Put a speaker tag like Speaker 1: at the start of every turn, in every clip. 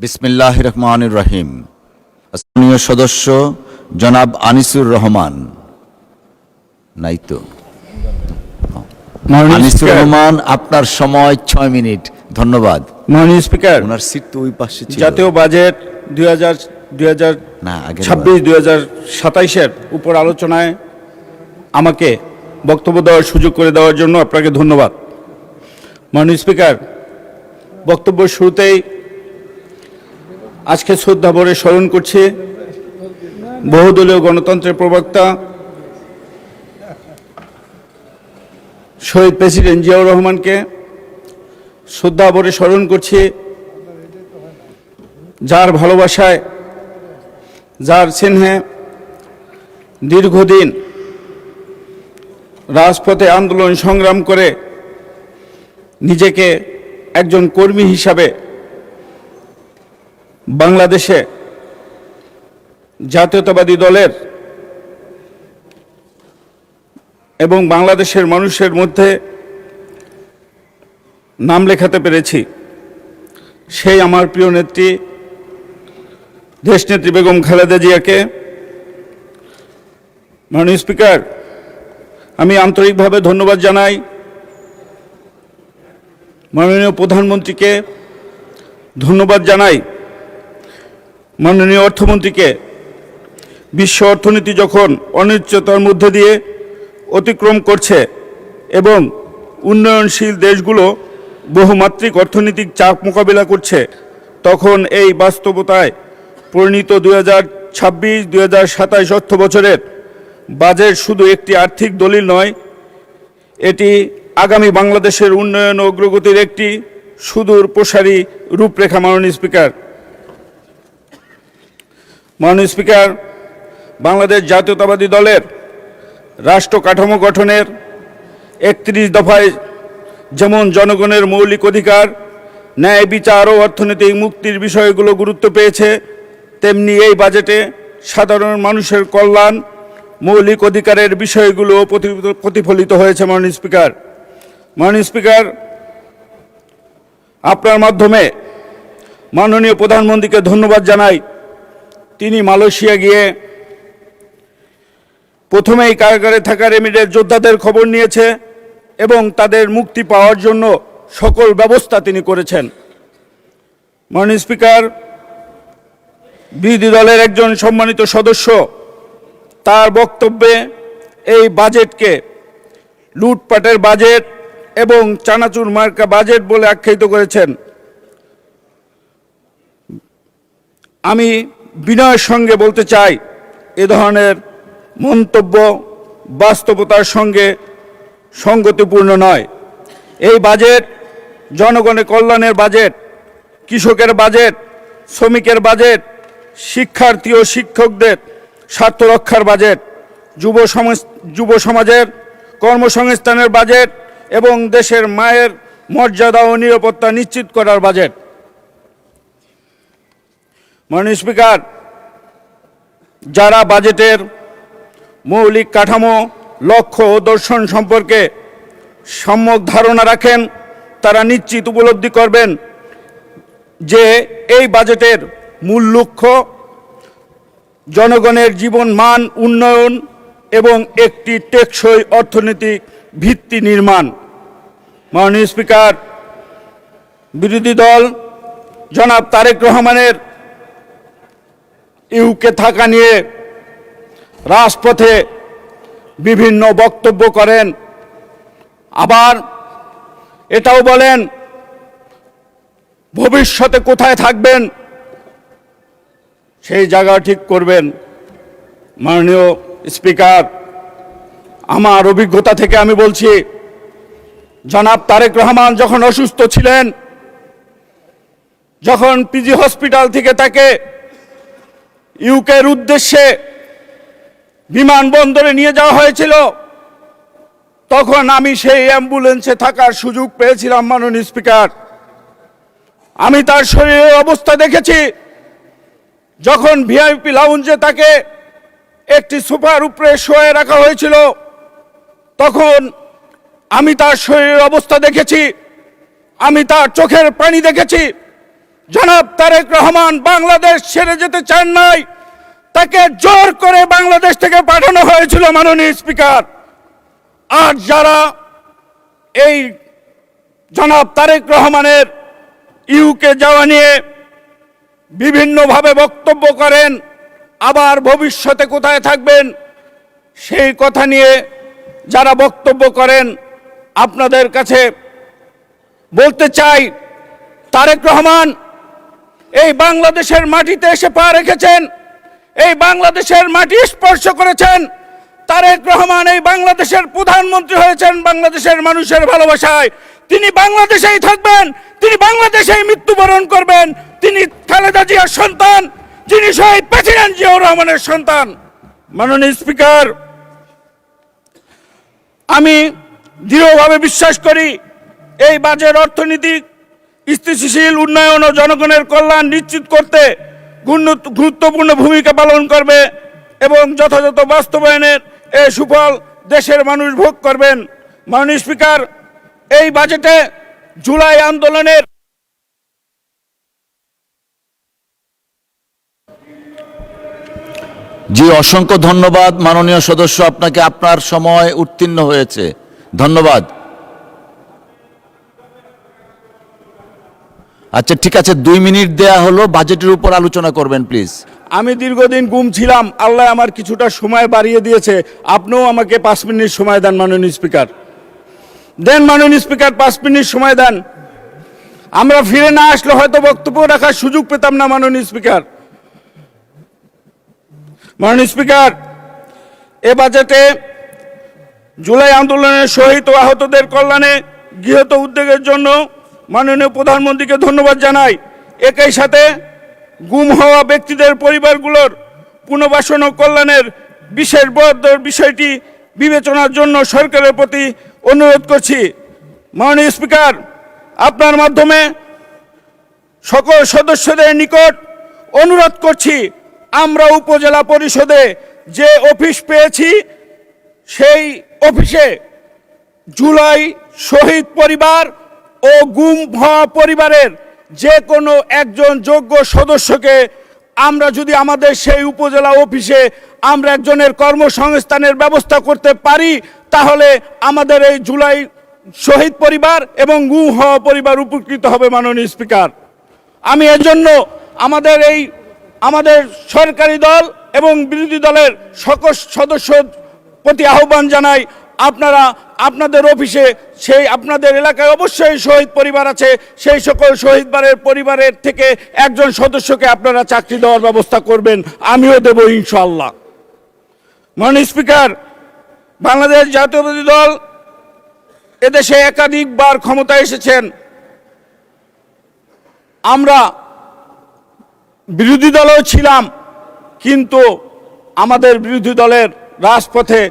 Speaker 1: বিসমিল্লাহির রহমানির রহিম। স্থানীয় সদস্য জনাব আনিসুর রহমান নাই তো? আনিসুর রহমান, আপনার সময় 6 মিনিট। ধন্যবাদ।
Speaker 2: মাননীয় স্পিকার,
Speaker 1: ওনার সিট তো ওই পাশে ছিল।
Speaker 2: জাতীয় বাজেট 2026-2027-এর উপর আলোচনায় আমাকে বক্তব্য দেওয়ার সুযোগ করে দেওয়ার জন্য আপনাকে ধন্যবাদ। মাননীয় স্পিকার, বক্তব্য শুরুতেই আজকে শ্রদ্ধা ভরে স্মরণ করছি বহুদলীয় গণতন্ত্রের প্রবক্তা শহীদ প্রেসিডেন্ট জিয়াউর রহমানকে। শ্রদ্ধা ভরে স্মরণ করছি যার ভালোবাসায়, যার স্নেহে দীর্ঘদিন রাজপথে আন্দোলন সংগ্রাম করে নিজেকে একজন কর্মী হিসাবে বাংলাদেশে জাতীয়তাবাদী দলের এবং বাংলাদেশের মানুষের মধ্যে নাম লেখাতে পেরেছি। সেই আমার প্রিয় নেত্রী দেশনেত্রী বেগম খালেদা জিয়াকে। মাননীয় স্পিকার, আমি আন্তরিকভাবে ধন্যবাদ জানাই মাননীয় প্রধানমন্ত্রীকে, ধন্যবাদ জানাই মাননীয় অর্থমন্ত্রীকে। বিশ্ব অর্থনীতি যখন অনিশ্চয়তার মধ্যে দিয়ে অতিক্রম করছে এবং উন্নয়নশীল দেশগুলো বহুমাত্রিক অর্থনৈতিক চাপ মোকাবিলা করছে, তখন এই বাস্তবতায় পরিণত 2026-2027 অর্থ বছরের বাজেট শুধু একটি আর্থিক দলিল নয়, এটি আগামী বাংলাদেশের উন্নয়ন ও অগ্রগতির একটি সুদূর প্রসারী রূপরেখা। মাননীয় স্পিকার, মাননীয় স্পিকার, বাংলাদেশ জাতীয়তাবাদী দলের রাষ্ট্র কাঠামো গঠনের 31 দফায় যেমন জনগণের মৌলিক অধিকার, ন্যায় বিচার ও অর্থনৈতিক মুক্তির বিষয়গুলো গুরুত্ব পেয়েছে, তেমনি এই বাজেটে সাধারণ মানুষের কল্যাণ, মৌলিক অধিকারের বিষয়গুলো প্রতিফলিত হয়েছে। মাননীয় স্পিকার, মাননীয় স্পিকার, আপনার মাধ্যমে মাননীয় প্রধানমন্ত্রীকে ধন্যবাদ জানাই। তিনি মালয়েশিয়া গিয়ে প্রথমেই কারাগারে থাকা রেমিডের যোদ্ধাদের খবর নিয়েছে এবং তাদের মুক্তি পাওয়ার জন্য সকল ব্যবস্থা তিনি করেছেন। মাননীয় স্পিকার, বিরোধী দলের একজন সম্মানিত সদস্য তার বক্তব্যে এই বাজেটকে লুটপাটের বাজেট এবং চানাচুর মার্কা বাজেট বলে আখ্যায়িত করেছেন। আমি বিনয়ের সঙ্গে বলতে চাই, এ ধরনের মন্তব্য বাস্তবতার সঙ্গে সঙ্গতিপূর্ণ নয়। এই বাজেট জনগণের কল্যাণের বাজেট, কৃষকের বাজেট, শ্রমিকের বাজেট, শিক্ষার্থী ও শিক্ষকদের স্বার্থ রক্ষার বাজেট, যুব সমাজের কর্মসংস্থানের বাজেট এবং দেশের মায়ের মর্যাদা ও নিরাপত্তা নিশ্চিত করার বাজেট। মাননীয় স্পিকার, যারা বাজেটের মৌলিক কাঠামো, লক্ষ্য ও দর্শন সম্পর্কে সম্যক ধারণা রাখেন তারা নিশ্চিত উপলব্ধি করবেন যে এই বাজেটের মূল লক্ষ্য জনগণের জীবন মান উন্নয়ন এবং একটি টেকসই অর্থনৈতিক ভিত্তি নির্মাণ। মাননীয় স্পিকার, বিরোধী দল জনাব তারেক রহমানের ইউকে থাকা নিয়ে রাজপথে বিভিন্ন বক্তব্য করেন, আবার এটাও বলেন ভবিষ্যতে কোথায় থাকবেন সেই জায়গা ঠিক করবেন। মাননীয় স্পিকার, আমার অভিজ্ঞতা থেকে আমি বলছি, জনাব তারেক রহমান যখন অসুস্থ ছিলেন, যখন পিজি হসপিটাল থেকে তাকে ইউকের উদ্দেশ্যে বিমানবন্দরে নিয়ে যাওয়া হয়েছিল, তখন আমি সেই অ্যাম্বুলেন্সে থাকার সুযোগ পেয়েছিলাম। মাননীয় স্পিকার, আমি তার শরীরের অবস্থা দেখেছি। যখন ভিআইপি লাউঞ্জে তাকে একটি সোফার উপরে শোয়ে রাখা হয়েছিল, তখন আমি তার শরীরের অবস্থা দেখেছি, আমি তার চোখের পানি দেখেছি। জনাব তারেক রহমান বাংলাদেশ ছেড়ে যেতে চান নাই, তাকে জোর করে বাংলাদেশ থেকে পাঠানো হয়েছিল মাননীয় স্পিকার। আর যারা এই জনাব তারেক রহমানের ইউকে যাওয়া নিয়ে বিভিন্নভাবে বক্তব্য করেন, আবার ভবিষ্যতে কোথায় থাকবেন সেই কথা নিয়ে যারা বক্তব্য করেন, আপনাদের কাছে বলতে চাই, তারেক রহমান এই বাংলাদেশের মাটিতে এসে পা রেখেছেন, এই বাংলাদেশের মাটি স্পর্শ করেছেন। তারেক রহমান এই বাংলাদেশের প্রধানমন্ত্রী হয়েছেন বাংলাদেশের মানুষের ভালোবাসায়। তিনি বাংলাদেশেই থাকবেন, তিনি বাংলাদেশেই মৃত্যুবরণ করবেন। তিনি খালেদা জিয়ার সন্তান, যিনি শহীদ প্রেসিডেন্ট জিয়াউর রহমানের সন্তান। মাননীয় স্পিকার, আমি দৃঢ়ভাবে বিশ্বাস করি এই বাজেট অর্থনৈতিক স্থিতিশীল উন্নয়ন ও জনগণের কল্যাণ নিশ্চিত করতে গুরুত্বপূর্ণ ভূমিকা পালন করবে এবং যথাযথ বাস্তবায়নের এই সুফল দেশের মানুষ ভোগ করবেন। মাননীয় স্পিকার, এই বাজেটে জুলাই আন্দোলনের
Speaker 1: জি, অসংখ্য ধন্যবাদ মাননীয় সদস্য, আপনাকে। আপনার সময় উত্তীর্ণ হয়েছে, ধন্যবাদ। আচ্ছা, ঠিক আছে, 2 মিনিট দেয়া হলো, বাজেটের উপর আলোচনা করবেন প্লিজ।
Speaker 2: আমি দীর্ঘদিন গুম ছিলাম, আল্লাহ আমার কিছুটা সময় বাড়িয়ে দিয়েছে। আপনিও আমাকে 5 মিনিট সময় দেন মাননীয় স্পিকার। দেন মাননীয় স্পিকার, 5 মিনিট সময় দেন। আমরা ফিরে না আসলে হয়তো বক্তব্য রাখার সুযোগ পেতাম না মাননীয় স্পিকার। মাননীয় স্পিকার, এ বাজেটে জুলাই আন্দোলনের শহীদ ও আহতদের কল্যাণে গৃহীত উদ্যোগের জন্য মাননীয় প্রধানমন্ত্রীকে ধন্যবাদ জানাই। একই সাথে গুম হওয়া ব্যক্তিদের পরিবারগুলোর পুনর্বাসন ও কল্যাণের বিশেষ বরাদ্দের বিষয়টি বিবেচনার জন্য সরকারের প্রতি অনুরোধ করছি। মাননীয় স্পিকার, আপনার মাধ্যমে সকল সদস্যদের নিকট অনুরোধ করছি, আমরা উপজেলা পরিষদে যে অফিস পেয়েছি সেই অফিসে জুলাই শহীদ পরিবার ও গুম হওয়া পরিবারের যে কোনো একজন যোগ্য সদস্যকে আমরা যদি আমাদের সেই উপজেলা অফিসে আমরা একজনের কর্মসংস্থানের ব্যবস্থা করতে পারি, তাহলে আমাদের এই জুলাই শহীদ পরিবার এবং গুম হওয়া পরিবার উপকৃত হবে। মাননীয় স্পিকার, আমি এর জন্য আমাদের সরকারি দল এবং বিরোধী দলের সকল সদস্যর প্রতি আহ্বান জানাই, আপনারা আপনাদের অফিসে সেই আপনাদের এলাকায় অবশ্যই শহীদ পরিবার আছে, সেই সকল শহীদ পরিবারের থেকে একজন সদস্যকে আপনারা চাকরি দেওয়ার ব্যবস্থা করবেন। আমিও দেব ইনশাআল্লাহ। মাননীয় স্পিকার, বাংলাদেশ জাতীয়তাবাদী দল এদেশে একাধিকবার ক্ষমতায় এসেছেন। আমরা বিরোধী দলেও ছিলাম, কিন্তু আমাদের বিরোধী দলের রাজপথে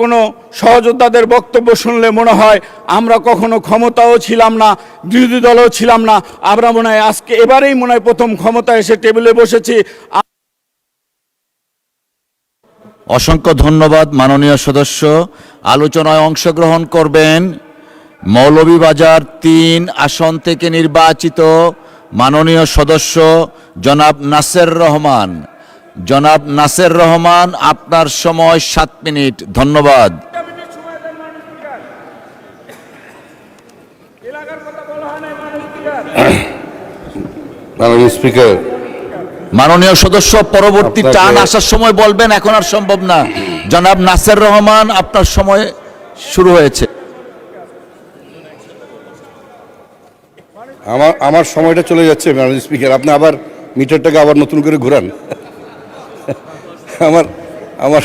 Speaker 2: কোনো সহযোদ্ধাদের বক্তব্য শুনলে মনে হয় আমরা কখনো ক্ষমতাও ছিলাম না, বিরোধী দলও ছিলাম না। আমরা মনে হয় এবারেই মনে হয় প্রথম ক্ষমতা এসে টেবিলে বসেছি।
Speaker 1: অসংখ্য ধন্যবাদ মাননীয় সদস্য। আলোচনায় অংশগ্রহণ করবেন মৌলভীবাজার 3 আসন থেকে নির্বাচিত মাননীয় সদস্য জনাব নাসের রহমান। জনাব নাসের রহমান, আপনার সময় 7 মিনিট, ধন্যবাদ।
Speaker 3: মাননীয় স্পিকার,
Speaker 1: মাননীয় সদস্য পরবর্তী
Speaker 3: আপনাকে-
Speaker 1: টান আসার সময় বলবেন, এখন আর সম্ভব না। জনাব নাসের রহমান, আপনার সময় শুরু হয়েছে।
Speaker 3: আমার সময়টা চলে যাচ্ছে মাননীয় স্পিকার, আপনি আবার মিটারটাকে আবার নতুন করে ঘুরান। আমার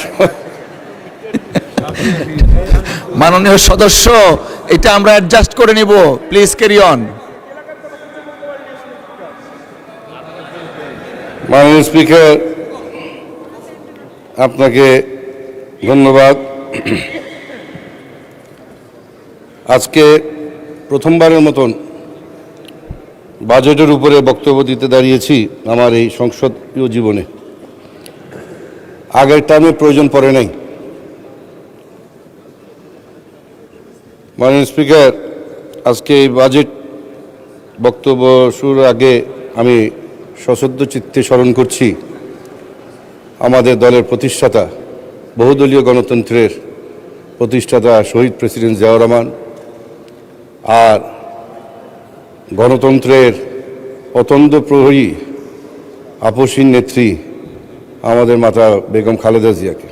Speaker 1: মাননীয় সদস্য, এটা আমরা অ্যাডজাস্ট করে নিব, প্লিজ ক্যারি অন।
Speaker 3: মাননীয় স্পিকার, আপনাকে ধন্যবাদ। আজকে প্রথমবারের মতন বাজেটের উপরে বক্তব্য দিতে দাঁড়িয়েছি আমার এই সংসদীয় জীবনে। আগের টার্মে প্রয়োজন পড়ে নাই। মাননীয় স্পিকার, আজকে এই বাজেট বক্তব্য শুরুর আগে আমি সশ্রদ্ধ চিত্তে স্মরণ করছি আমাদের দলের প্রতিষ্ঠাতা, বহুদলীয় গণতন্ত্রের প্রতিষ্ঠাতা শহীদ প্রেসিডেন্ট জিয়াউর রহমান আর গণতন্ত্রের অতন্দ্র প্রহরী আপসীন নেত্রী আমাদের মাতা বেগম খালেদা জিয়াকে।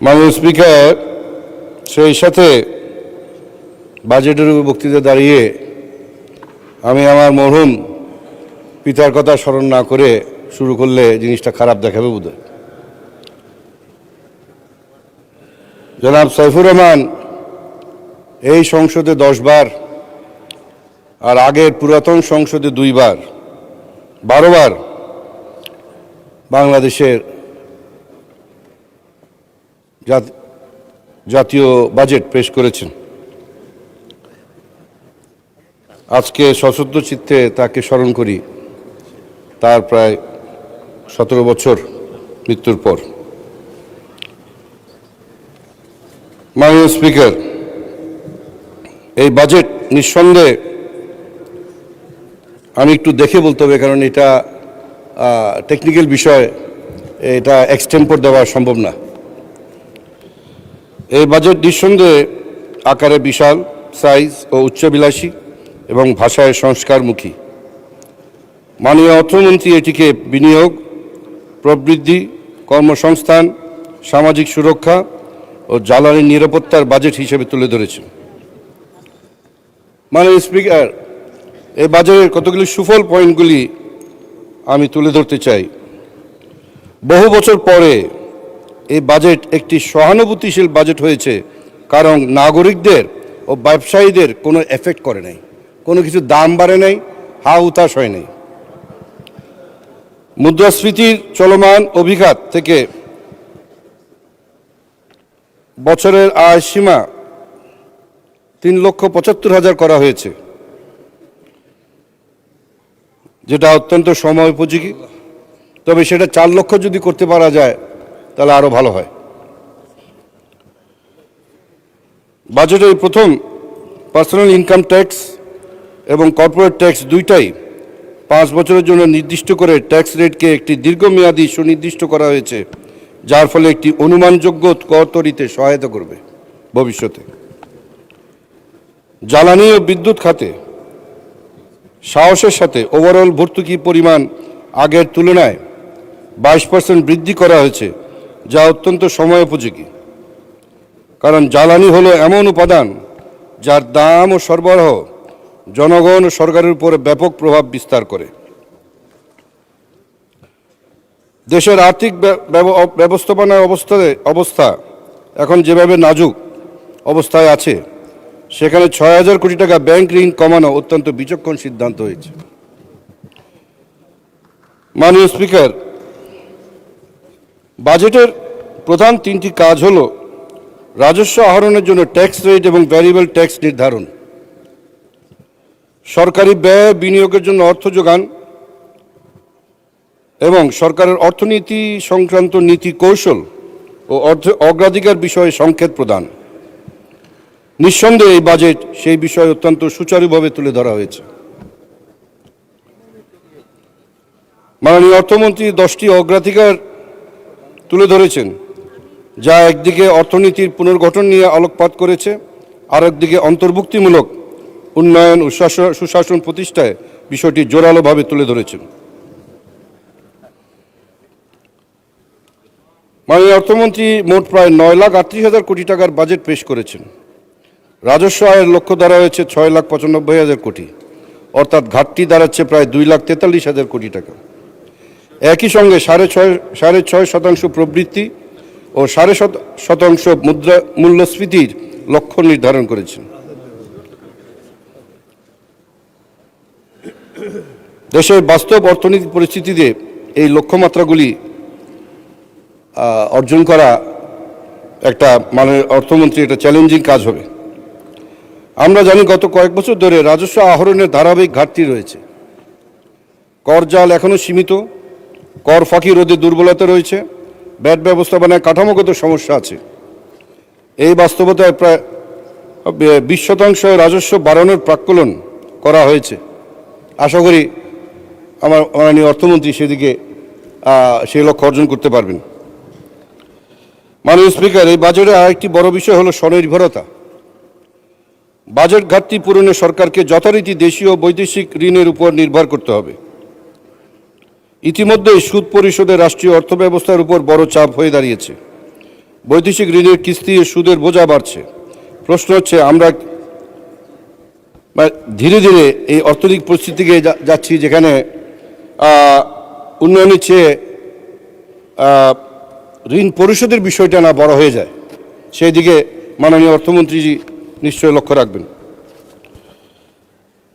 Speaker 3: মাননীয় স্পিকার, সেই সাথে বাজেটের উপর বক্তৃতা দাঁড়িয়ে আমি আমার মরহুম পিতার কথা স্মরণ না করে শুরু করলে জিনিসটা খারাপ দেখাবে বোধহয়। জনাব সাইফুর রহমান এই সংসদে 10 বার আর আগের পুরাতন সংসদে 2 বার 12 বার বাংলাদেশের জাতীয় বাজেট পেশ করেছেন। আজকে সশ্রদ্ধ চিত্তে তাকে স্মরণ করি তার প্রায় 17 বছর মৃত্যুর পর। মাননীয় স্পিকার, এই বাজেট নিঃসন্দেহে আমি একটু দেখে বলতে হবে, কারণ এটা টেকনিক্যাল বিষয়, এটা এক্সটেম্পর দেওয়া সম্ভব না। এই বাজেট নিঃসন্দেহে আকারে বিশাল সাইজ ও উচ্চাভিলাষী এবং ভাষায় সংস্কারমুখী। মাননীয় অর্থমন্ত্রী এটিকে বিনিয়োগ, প্রবৃদ্ধি, কর্মসংস্থান, সামাজিক সুরক্ষা ও জ্বালানি নিরাপত্তার বাজেট হিসেবে তুলে ধরেছেন। মাননীয় স্পিকার, এই বাজেটের কতগুলি সুফল পয়েন্টগুলি আমি তুলে ধরতে চাই। বহু বছর পরে এই বাজেট একটি সহানুভূতিশীল বাজেট হয়েছে, কারণ নাগরিকদের ও ব্যবসায়ীদের কোনো এফেক্ট করে নাই, কোনো কিছু দাম বাড়ে নাই, হা হুতাশ হয় নাই। মুদ্রাস্ফীতির চলমান অভিঘাত থেকে বছরের আয় সীমা 3,75,000 করা হয়েছে, যেটা অত্যন্ত সময় উপযোগী। তবে সেটা 4 লক্ষ যদি করতে পারা যায় তাহলে আরো ভালো হয়। বাজেটের প্রথম পার্সোনাল ইনকাম ট্যাক্স এবং কর্পোরেট ট্যাক্স দুইটাই 5 বছরের জন্য নির্দিষ্ট করে ট্যাক্স রেটকে একটি দীর্ঘমেয়াদী সুনির্দিষ্ট করা হয়েছে, যার ফলে একটি অনুমানযোগ্য কর তৈরিতে সহায়তা করবে ভবিষ্যতে। জ্বালানি ও বিদ্যুৎ খাতে সাহসের সাথে ওভারঅল ভর্তুকি পরিমাণ আগের তুলনায় 22% বৃদ্ধি করা হয়েছে, যা অত্যন্ত সময় উপযোগী। কারণ জ্বালানি হলো এমন উপাদান যার দাম ও সরবরাহ জনগণ ও সরকারের উপর ব্যাপক প্রভাব বিস্তার করে। দেশের আর্থিক ব্যবস্থাপনার অবস্থা এখন যেভাবে নাজুক অবস্থায় আছে, সেখানে 6,000 কোটি টাকা ব্যাংক ঋণ কমানো অত্যন্ত বিচক্ষণ সিদ্ধান্ত হয়েছে। মাননীয় স্পিকার, বাজেটের প্রধান 3টি কাজ হল রাজস্ব আহরণের জন্য ট্যাক্স রেট এবং ভ্যারিয়েবল ট্যাক্স নির্ধারণ, সরকারি ব্যয় বিনিয়োগের জন্য অর্থ যোগান এবং সরকারের অর্থনীতি সংক্রান্ত নীতি কৌশল ও অগ্রাধিকার বিষয়ে সংকেত প্রদান। নিঃসন্দেহে এই বাজেট সেই বিষয়ে অত্যন্ত সুচারুভাবে তুলে ধরা হয়েছে। মাননীয় অর্থমন্ত্রী 10টি অগ্রাধিকার তুলে ধরেছেন, যা একদিকে অর্থনীতির পুনর্গঠন নিয়ে আলোকপাত করেছে, আর একদিকে অন্তর্ভুক্তিমূলক উন্নয়ন ও সুশাসন প্রতিষ্ঠায় বিষয়টি জোরালোভাবে তুলে ধরেছেন। মাননীয় অর্থমন্ত্রী মোট প্রায় 9,38,000 কোটি টাকার বাজেট পেশ করেছেন। রাজস্ব আয়ের লক্ষ্য ধরা হয়েছে 6,95,000 কোটি, অর্থাৎ ঘাটতি দাঁড়াচ্ছে প্রায় 2,43,000 কোটি টাকা। একই সঙ্গে 6.5% প্রবৃদ্ধি ও 0.5% মূল্যস্ফীতির লক্ষ্য নির্ধারণ করেছেন। দেশের বাস্তব অর্থনৈতিক পরিস্থিতিতে এই লক্ষ্যমাত্রাগুলি অর্জন করা একটা অর্থমন্ত্রী একটা চ্যালেঞ্জিং কাজ হবে। আমরা জানি গত কয়েক বছর ধরে রাজস্ব আহরণের ধারাবাহিক ঘাটতি রয়েছে। কর জাল এখনও সীমিত, কর ফাঁকি রোধে দুর্বলতা রয়েছে, ব্যাট ব্যবস্থাপনায় কাঠামোগত সমস্যা আছে। এই বাস্তবতায় প্রায় 20% রাজস্ব বাড়ানোর প্রাক্কলন করা হয়েছে, আশা করি আমার মাননীয় অর্থমন্ত্রী সেদিকে সেই লক্ষ্য অর্জন করতে পারবেন। মাননীয় স্পিকার, এই বাজেটের আরেকটি বড় বিষয় হলো স্বনির্ভরতা। বাজেট ঘাটতি পূরণে সরকারকে যথারীতি দেশীয় ও বৈদেশিক ঋণের উপর নির্ভর করতে হবে। ইতিমধ্যেই সুদ পরিশোধে রাষ্ট্রীয় অর্থব্যবস্থার উপর বড় চাপ হয়ে দাঁড়িয়েছে। বৈদেশিক ঋণের কিস্তি ও সুদের বোঝা বাড়ছে। প্রশ্ন হচ্ছে, আমরা ধীরে ধীরে এই অর্থনৈতিক পরিস্থিতিকে যাচ্ছি যেখানে উন্নয়নের চেয়ে ঋণ পরিশোধের বিষয়টা না বড় হয়ে যায়, সেই দিকে মাননীয় অর্থমন্ত্রীজি নিশ্চয়ই লক্ষ্য রাখবেন।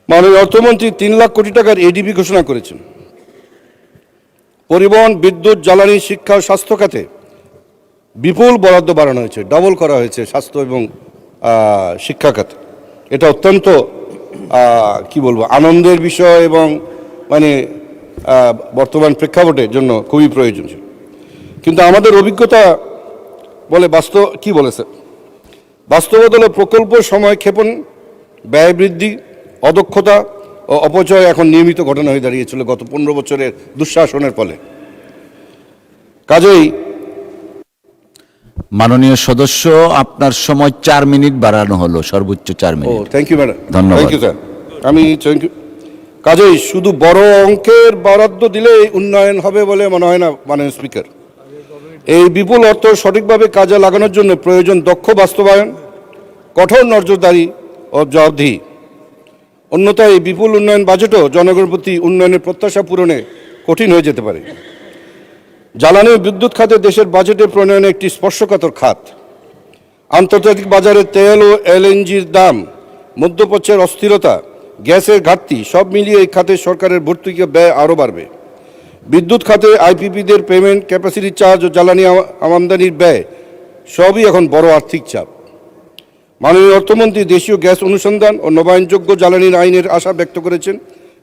Speaker 3: মাননীয় অর্থমন্ত্রী 3 লাখ কোটি টাকার এডিবি ঘোষণা করেছেন। পরিবহন, বিদ্যুৎ, জ্বালানি, শিক্ষা ও স্বাস্থ্য খাতে বিপুল বরাদ্দ বাড়ানো হয়েছে, ডবল করা হয়েছে স্বাস্থ্য এবং শিক্ষা খাতে। এটা অত্যন্ত কি বলবো, আনন্দের বিষয় এবং মানে বর্তমান প্রেক্ষাপটের জন্য খুবই প্রয়োজনীয়। কিন্তু আমাদের অভিজ্ঞতা বলে বাস্তবতা হলো প্রকল্প সময় ক্ষেপণ, ব্যয় বৃদ্ধি, অদক্ষতা ও অপচয় এখন নিয়মিত ঘটনা হয়ে দাঁড়িয়েছিল গত 15 বছরের দুঃশাসনের ফলে। কাজেই
Speaker 1: মাননীয় সদস্য, আপনার সময় 4 মিনিট বাড়ানো হলো, সর্বোচ্চ 4 মিনিট।
Speaker 3: থ্যাংক ইউ ম্যাডাম,
Speaker 1: ধন্যবাদ।
Speaker 3: Thank you sir. কাজেই শুধু বড় অঙ্কের বরাদ্দ দিলেই উন্নয়ন হবে বলে মনে হয় না মাননীয় স্পিকার। এই বিপুল অর্থ সঠিকভাবে কাজে লাগানোর জন্য প্রয়োজন দক্ষ বাস্তবায়ন, কঠোর নজরদারি ও জবাবদিহি। অন্যথায় এই বিপুল উন্নয়ন বাজেটও জনগণের প্রতি উন্নয়নের প্রত্যাশা পূরণে কঠিন হয়ে যেতে পারে। জ্বালানি ও বিদ্যুৎ খাতে দেশের বাজেটে প্রণয়নে একটি স্পর্শকাতর খাত। আন্তর্জাতিক বাজারে তেল ও এলএনজির দাম, মধ্যপ্রাচ্যের অস্থিরতা, গ্যাসের ঘাটতি সব মিলিয়ে এই খাতে সরকারের ভর্তুকি ব্যয় আরও বাড়বে। বিদ্যুৎ খাতে আইপিপিদের পেমেন্ট, ক্যাপাসিটি চার্জ ও জ্বালানি আমদানির ব্যয় সবই এখন বড় আর্থিক চাপ। মাননীয় অর্থমন্ত্রী দেশীয় গ্যাস অনুসন্ধান ও নবায়নযোগ্য জ্বালানির আইনের আশা ব্যক্ত করেছেন,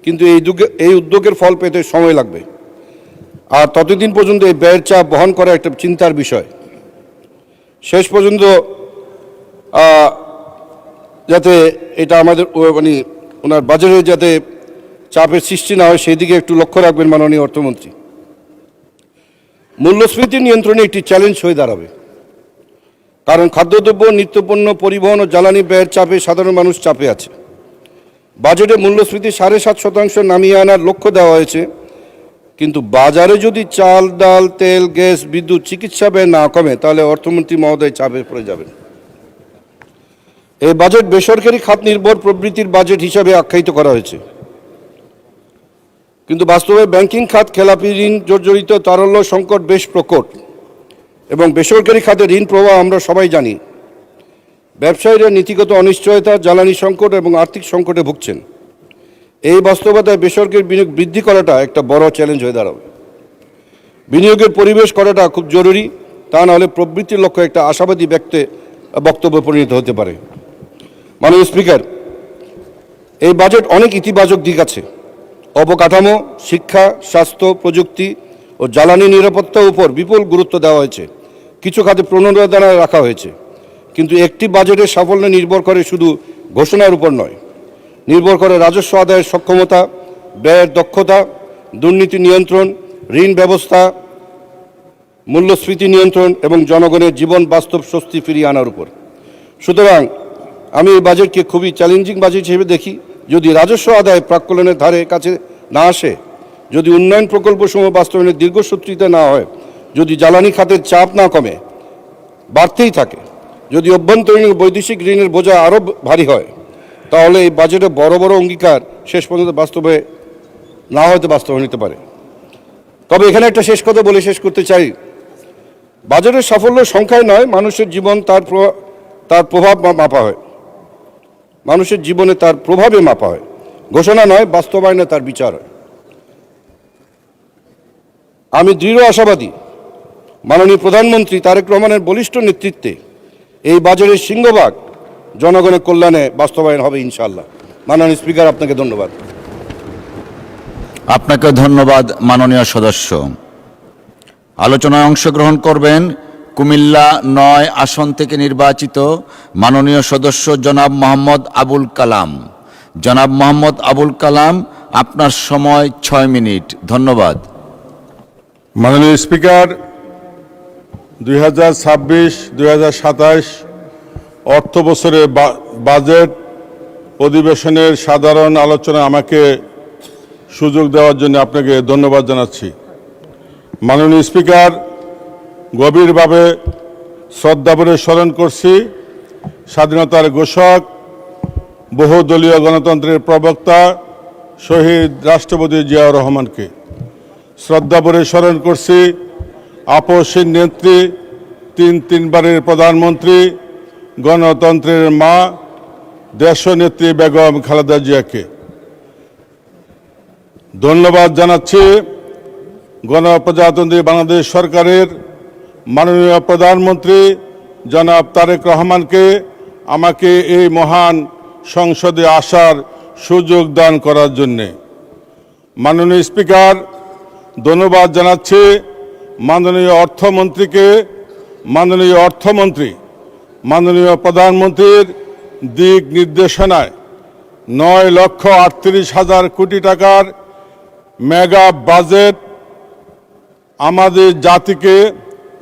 Speaker 3: কিন্তু এই উদ্যোগের ফল পেতে সময় লাগবে। আর ততদিন পর্যন্ত এই ব্যয়ের চাপ বহন করা একটা চিন্তার বিষয়। শেষ পর্যন্ত যাতে এটা আমাদের মানে ওনার বাজেটে যাতে চাপের সৃষ্টি না হয় সেই দিকে একটু লক্ষ্য রাখবেন মাননীয় অর্থমন্ত্রী। মূল্যস্ফীতি নিয়ন্ত্রণে একটি চ্যালেঞ্জ হয়ে দাঁড়াবে, কারণ খাদ্যদ্রব্য, নিত্যপণ্য, পরিবহন ও জ্বালানি ব্যয়ের চাপে সাধারণ মানুষ চাপে আছে। বাজেটে মূল্যস্ফীতি 7.5% নামিয়ে আনার লক্ষ্য দেওয়া হয়েছে, কিন্তু বাজারে যদি চাল, ডাল, তেল, গ্যাস, বিদ্যুৎ, চিকিৎসা ব্যয় না কমে তাহলে অর্থমন্ত্রী মহোদয় চাপে পড়ে যাবেন। এই বাজেট বেসরকারি খাত নির্ভর প্রবৃত্তির বাজেট হিসাবে আখ্যায়িত করা হয়েছে, কিন্তু বাস্তবে ব্যাংকিং খাত, খেলাপি ঋণ জর্জরিত, তারল্য সংকট বেশ প্রকট এবং বেসরকারি খাতে ঋণ প্রবাহ আমরা সবাই জানি। ব্যবসায়ীরা নীতিগত অনিশ্চয়তা, জ্বালানি সংকট এবং আর্থিক সংকটে ভুগছেন। এই বাস্তবতায় বেসরকারি বিনিয়োগ বৃদ্ধি করাটা একটা বড় চ্যালেঞ্জ হয়ে দাঁড়াবে। বিনিয়োগের পরিবেশ করাটা খুব জরুরি, তা নাহলে প্রবৃত্তির লক্ষ্য একটা আশাবাদী বক্তব্যে পরিণত হতে পারে। মাননীয় স্পিকার, এই বাজেট অনেক ইতিবাচক দিক আছে। অবকাঠামো, শিক্ষা, স্বাস্থ্য, প্রযুক্তি ও জ্বালানি নিরাপত্তার উপর বিপুল গুরুত্ব দেওয়া হয়েছে। কিছু খাতে প্রণোদনা রাখা হয়েছে, কিন্তু একটি বাজেটের সাফল্য নির্ভর করে শুধু ঘোষণার উপর নয়, নির্ভর করে রাজস্ব আদায়ের সক্ষমতা, ব্যয়ের দক্ষতা, দুর্নীতি নিয়ন্ত্রণ, ঋণ ব্যবস্থা, মূল্যস্ফীতি নিয়ন্ত্রণ এবং জনগণের জীবন বাস্তব স্বস্তি ফিরিয়ে আনার উপর। সুতরাং আমি এই বাজেটকে খুবই চ্যালেঞ্জিং বাজেট হিসেবে দেখি। যদি রাজস্ব আদায় প্রাক্কলনের ধারে কাছে না আসে, যদি উন্নয়ন প্রকল্পসমূহ বাস্তবায়নের দীর্ঘসূত্রিতা না হয়, যদি জ্বালানি খাতের চাপ না কমে, বাড়তেই থাকে, যদি অভ্যন্তরীণ বৈদেশিক ঋণের বোঝা আরও ভারী হয়, তাহলে এই বাজেটে বড় বড় অঙ্গীকার শেষ পর্যন্ত বাস্তবায়ন হতে পারে। তবে এখানে একটা শেষ কথা বলে শেষ করতে চাই, বাজেটের সাফল্য সংখ্যায় নয়, মানুষের জীবন তার প্রভাব মাপা হয়, মানুষের জীবনে তার প্রভাবে মাপা হয়। ঘোষণা নয়, বাস্তবায়নে তার বিচার হয়। আমি দৃঢ় আশাবাদী মাননীয় প্রধানমন্ত্রী তারেক রহমানের বলিষ্ঠ নেতৃত্বে এই বাজেটের সিংহভাগ জনগণের কল্যাণে বাস্তবায়ন হবে ইনশাআল্লাহ। মাননীয় স্পিকার, আপনাকে ধন্যবাদ।
Speaker 1: আপনাকে ধন্যবাদ মাননীয় সদস্য। আলোচনায় অংশগ্রহণ করবেন কুমিল্লা 9 আসন থেকে নির্বাচিত মাননীয় সদস্য জনাব মোহাম্মদ আবুল কালাম। জনাব মোহাম্মদ আবুল কালাম আপনার সময় 6 মিনিট। ধন্যবাদ।
Speaker 4: মাননীয় স্পিকার, 2026-2027 অর্থ বছরের বাজেট অধিবেশনের সাধারণ আলোচনায় আমাকে সুযোগ দেওয়ার জন্য আপনাকে ধন্যবাদ জানাচ্ছি। মাননীয় স্পিকার, গভীরভাবে শ্রদ্ধাভরে স্মরণ করছি স্বাধীনতার ঘোষক, বহুদলীয় গণতন্ত্রের প্রবক্তা শহীদ রাষ্ট্রপতি জিয়াউর রহমানকে। শ্রদ্ধাভরে স্মরণ করছি আপসহীন নেত্রী, তিনবারের প্রধানমন্ত্রী, গণতন্ত্রের মা, দেশনেত্রী বেগম খালেদা জিয়াকে। ধন্যবাদ জানাচ্ছি গণপ্রজাতন্ত্রী বাংলাদেশ সরকারের মাননীয় প্রধানমন্ত্রী জনাব তারেক রহমানকে আমাকে এই মহান সংসদে আসার সুযোগ দান করার জন্যে। মাননীয় স্পিকার, ধন্যবাদ জানাচ্ছি মাননীয় অর্থমন্ত্রীকে। মাননীয় অর্থমন্ত্রী মাননীয় প্রধানমন্ত্রীর দিক নির্দেশনায় 9,38,000 কোটি টাকার মেগা বাজেট আমাদের জাতিকে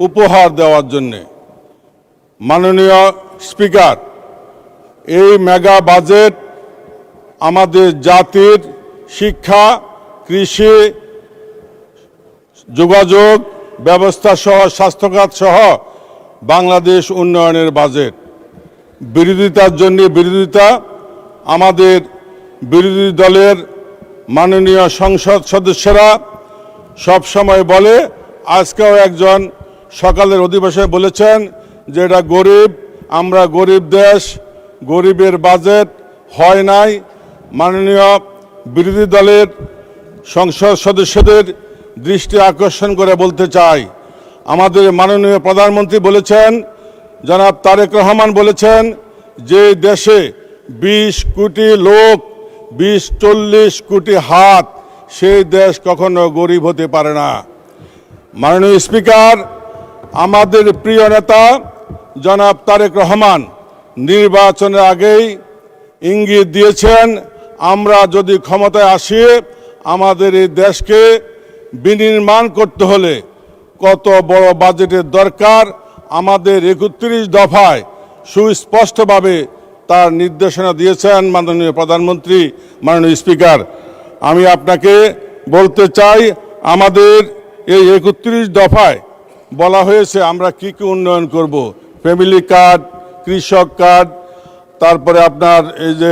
Speaker 4: উপহার দেওয়ার জন্যে। মাননীয় স্পিকার, এই মেগা বাজেট আমাদের জাতির শিক্ষা, কৃষি, যোগাযোগ ব্যবস্থা সহ, স্বাস্থ্যখাত সহ বাংলাদেশ উন্নয়নের বাজেট। বিরোধিতার জন্য বিরোধিতা, আমাদের বিরোধী দলের মাননীয় সংসদ সদস্যরা সব সময় বলে, আজকেও একজন সকালের অধিবেশনে বলেছেন যে এটা গরিব, আমরা গরিব দেশ, গরিবের বাজেট হয় নাই। মাননীয় বিরোধী দলের সংসদ সদস্যদের দৃষ্টি আকর্ষণ করে বলতে চাই, আমাদের মাননীয় প্রধানমন্ত্রী বলেছেন, জনাব তারেক রহমান বলেছেন, যে দেশে 20 কোটি লোক, 20-40 কোটি হাত, সেই দেশ কখনো গরিব হতে পারে না। মাননীয় স্পিকার, আমাদের প্রিয় নেতা জনাব তারেক রহমান নির্বাচনের আগেই ইঙ্গিত দিয়েছেন, আমরা যদি ক্ষমতায় আসি আমাদের এই দেশকে বিনির্মাণ করতে হলে কত বড় বাজেটের দরকার, আমাদের 31 দফায় সুস্পষ্টভাবে তার নির্দেশনা দিয়েছেন মাননীয় প্রধানমন্ত্রী। মাননীয় স্পিকার, আমি আপনাকে বলতে চাই, আমাদের এই 31 দফায় বলা হয়েছে আমরা কি কি উন্নয়ন করব। ফ্যামিলি কার্ড, কৃষক কার্ড, তারপরে আপনার এই যে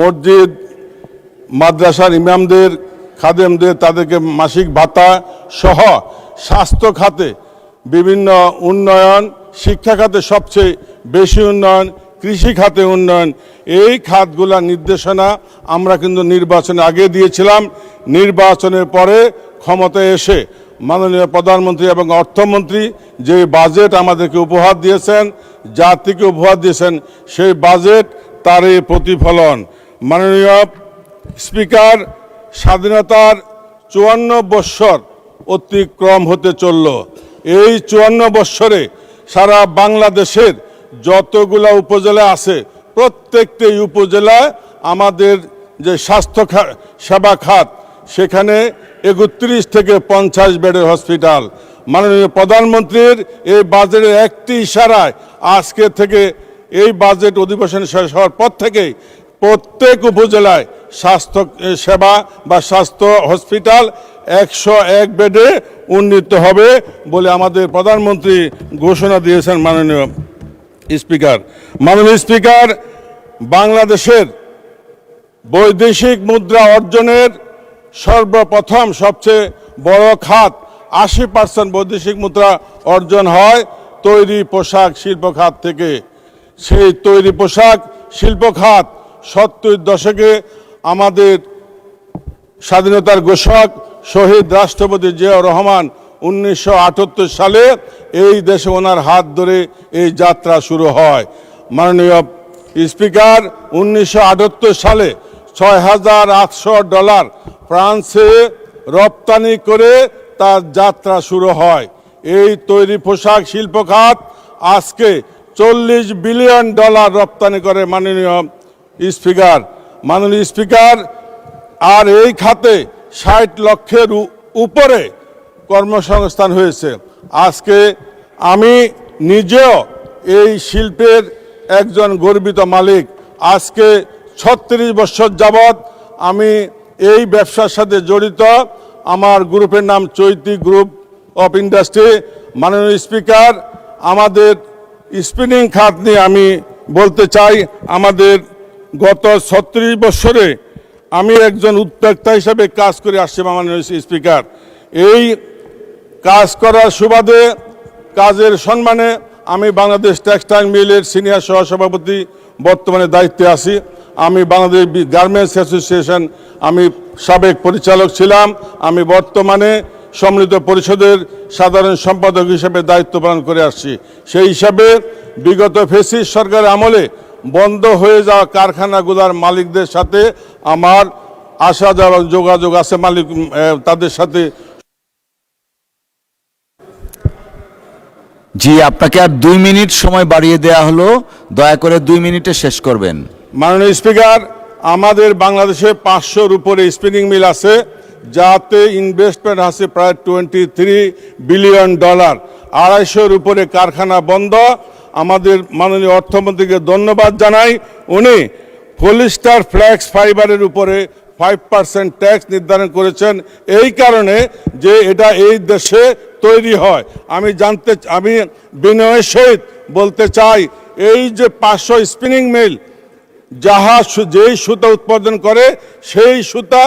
Speaker 4: মসজিদ, মাদ্রাসার ইমামদের, খাদেমদের তাদেরকে মাসিক ভাতা সহ স্বাস্থ্য খাতে বিভিন্ন উন্নয়ন, শিক্ষা খাতে সবচেয়ে বেশি উন্নয়ন, কৃষি খাতে উন্নয়ন, এই খাতগুলোর নির্দেশনা আমরা কিন্তু নির্বাচনে আগে দিয়েছিলাম। নির্বাচনের পরে ক্ষমতায় এসে মাননীয় প্রধানমন্ত্রী এবং অর্থমন্ত্রী যে বাজেট আমাদেরকে উপহার দিয়েছেন, জাতিকে উপহার দিয়েছেন, সেই বাজেট তারই প্রতিফলন। মাননীয় স্পিকার, স্বাধীনতার 54 বৎসর অতিক্রম হতে চলল। এই 54 বৎসরে সারা বাংলাদেশের যতগুলা উপজেলা আছে, প্রত্যেকটি উপজেলায় আমাদের যে স্বাস্থ্য সেবা খাত, সেখানে 31 থেকে 50 বেডের হসপিটাল। মাননীয় প্রধানমন্ত্রীর এই বাজেটের একটি ইশারায় আজকে থেকে এই বাজেট অধিবেশন শেষ হওয়ার পর থেকেই প্রত্যেক উপজেলায় স্বাস্থ্য সেবা বা স্বাস্থ্য হসপিটাল 101 বেডে উন্নীত হবে বলে আমাদের প্রধানমন্ত্রী ঘোষণা দিয়েছেন। মাননীয় স্পিকার, মাননীয় স্পিকার, বাংলাদেশের বৈদেশিক মুদ্রা অর্জনের সর্বপ্রথম সবচেয়ে বড় খাত, 80% বৈদেশিক মুদ্রা অর্জন হয় তৈরি পোশাক শিল্প খাত থেকে। সেই তৈরি পোশাক শিল্প খাত 70 দশকে আমাদের স্বাধীনতার ঘোষক শহীদ রাষ্ট্রপতি জিয়াউর রহমান 1978 সালে এই দেশে ওনার হাত ধরে এই যাত্রা শুরু হয়। মাননীয় স্পিকার, 1978 সালে $6,800 ফ্রান্সে রপ্তানি করে তার যাত্রা শুরু হয়। এই তৈরি পোশাক শিল্প খাত আজকে $40 বিলিয়ন রপ্তানি করে। মাননীয় স্পিকার, আর এই খাতে 60 লক্ষের উপরে কর্মসংস্থান হয়েছে। আজকে আমি নিজেও এই শিল্পের একজন গর্বিত মালিক। আজকে 36 বছর যাবৎ আমি এই ব্যবসার সাথে জড়িত। আমার গ্রুপের নাম চৈতি গ্রুপ অফ ইন্ডাস্ট্রি। মাননীয় স্পিকার, আমাদের স্পিনিং খাত নিয়ে আমি বলতে চাই, আমাদের গত 36 বছরে আমি একজন উদ্যোক্তা হিসাবে কাজ করে আসছি। মাননীয় স্পিকার, এই কাজ করার সুবাদে, কাজের সম্মানে আমি বাংলাদেশ টেক্সটাইল মিলের সিনিয়র সহসভাপতি বর্তমানে দায়িত্বে আছি। আমি বাংলাদেশ গার্মেন্টস অ্যাসোসিয়েশন আমি সাবেক পরিচালক ছিলাম। আমি বর্তমানে সম্মিলিত পরিষদের সাধারণ সম্পাদক হিসেবে দায়িত্ব পালন করে আসছি। সেই হিসাবে বিগত ফ্যাসিস্ট সরকারের আমলে বন্ধ হয়ে যাওয়া কারখানাগুলোর মালিকদের সাথে আমার আসা যাওয়া যোগাযোগ আছে। মালিক তাদের সাথে
Speaker 1: জি, আপনাকে আর 2 মিনিট সময় বাড়িয়ে দেয়া হলো, দয়া করে 2 মিনিটে শেষ করবেন।
Speaker 4: মাননীয় স্পিকার, আমাদের বাংলাদেশে 500-র উপরে স্পিনিং মিল আছে, যাতে ইনভেস্টমেন্ট আছে প্রায় $23 বিলিয়ন। 250-র উপরে কারখানা বন্ধ। আমাদের মাননীয় অর্থমন্ত্রীকে ধন্যবাদ জানাই, উনি পলিস্টার ফ্ল্যাক্স ফাইবারের উপরে 5% ট্যাক্স নির্ধারণ করেছেন, এই কারণে যে এটা এই দেশে তৈরি হয়। আমি বিনয়ের সহিত বলতে চাই, এই যে 500 স্পিনিং মিল যেই সুতা উৎপাদন করে, সেই সুতা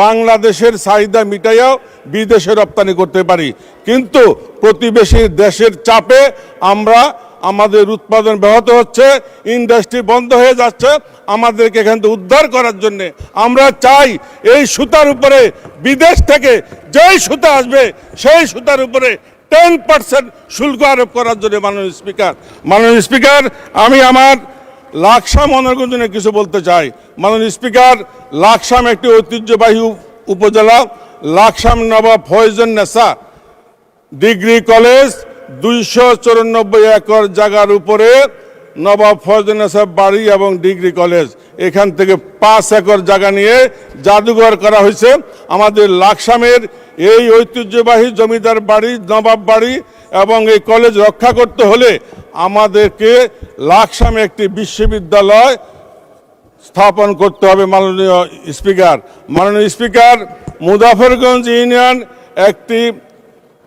Speaker 4: বাংলাদেশের চাহিদা মিটাইয়াও বিদেশে রপ্তানি করতে পারি, কিন্তু প্রতিবেশী দেশের চাপে আমাদের উৎপাদন ব্যাহত হচ্ছে, ইন্ডাস্ট্রি বন্ধ হয়ে যাচ্ছে। আমাদেরকে এখান থেকে উদ্ধার করার জন্য আমরা চাই এই সুতার উপরে বিদেশ থেকে যেই সুতা আসবে সেই সুতার উপরে 10% শুল্ক আরোপ করার জন্য। মাননীয় স্পিকার, আমি আমার লাকসাম অনর্গঞ্জনে কিছু বলতে চাই। মাননীয় স্পিকার, লাকসাম একটি ঐতিহ্যবাহী উপজেলা। লাকসাম নবাব ফয়জুন্নেসা ডিগ্রি কলেজ 294 একর জায়গার উপরে নবাব ফয়জুন্নেসা বাড়ি এবং ডিগ্রি কলেজ, এখান থেকে 5 একর জায়গা নিয়ে জাদুঘর করা হয়েছে। আমাদের লাকসামের এই ঐতিহ্যবাহী জমিদার বাড়ি, নবাব বাড়ি এবং এই কলেজ রক্ষা করতে হলে আমাদেরকে লাকসামে একটি বিশ্ববিদ্যালয় স্থাপন করতে হবে। মাননীয় স্পিকার, মুজাফরগঞ্জ ইউনিয়ন একটি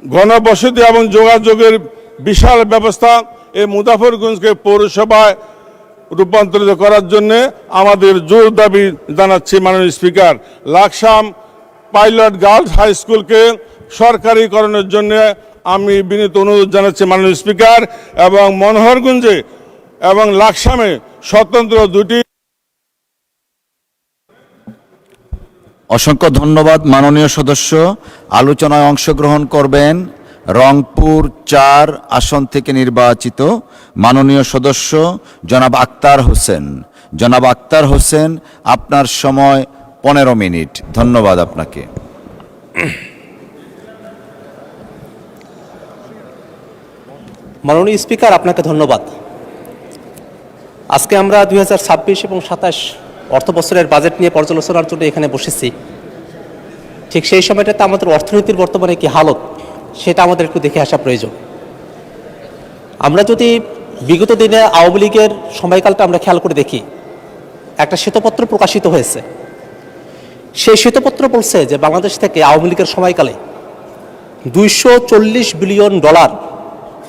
Speaker 4: ঘনবসতি এবং যোগাযোগের বিশাল ব্যবস্থা। এই মুজাফরগঞ্জকে পৌরসভায় রূপান্তরিত করার জন্য আমাদের জোর দাবি জানাচ্ছি। মাননীয় speaker, Laksam pilot girls high স্কুলকে সরকারিকরণের জন্য আমি বিনীত অনুরোধ জানাচ্ছি। মাননীয় স্পিকার, এবং মনোহরগঞ্জে এবং লাকসামে স্বতন্ত্র 2টি।
Speaker 1: অসংখ্য ধন্যবাদ মাননীয় সদস্য। আলোচনায় অংশগ্রহণ করবেন রংপুর 4 আসন থেকে নির্বাচিত মাননীয় সদস্য জনাব আক্তার হোসেন। জনাব আক্তার হোসেন, আপনার সময় 15 মিনিট। ধন্যবাদ আপনাকে।
Speaker 5: মাননীয় স্পিকার, আপনাকে ধন্যবাদ। আজকে আমরা 2026 এবং 27 অর্থ বছরের বাজেট নিয়ে পর্যালোচনার জন্য এখানে বসেছি। ঠিক সেই সময়টাতে আমাদের অর্থনীতির বর্তমানে কি হালত, সেটা আমাদের একটু দেখে আসা প্রয়োজন। আমরা যদি বিগত দিনে আওয়ামী লীগের সময়কালটা আমরা খেয়াল করে দেখি, একটা শ্বেতপত্র প্রকাশিত হয়েছে। সেই শ্বেতপত্র বলছে যে বাংলাদেশ থেকে আওয়ামী লীগের সময়কালে $240 বিলিয়ন,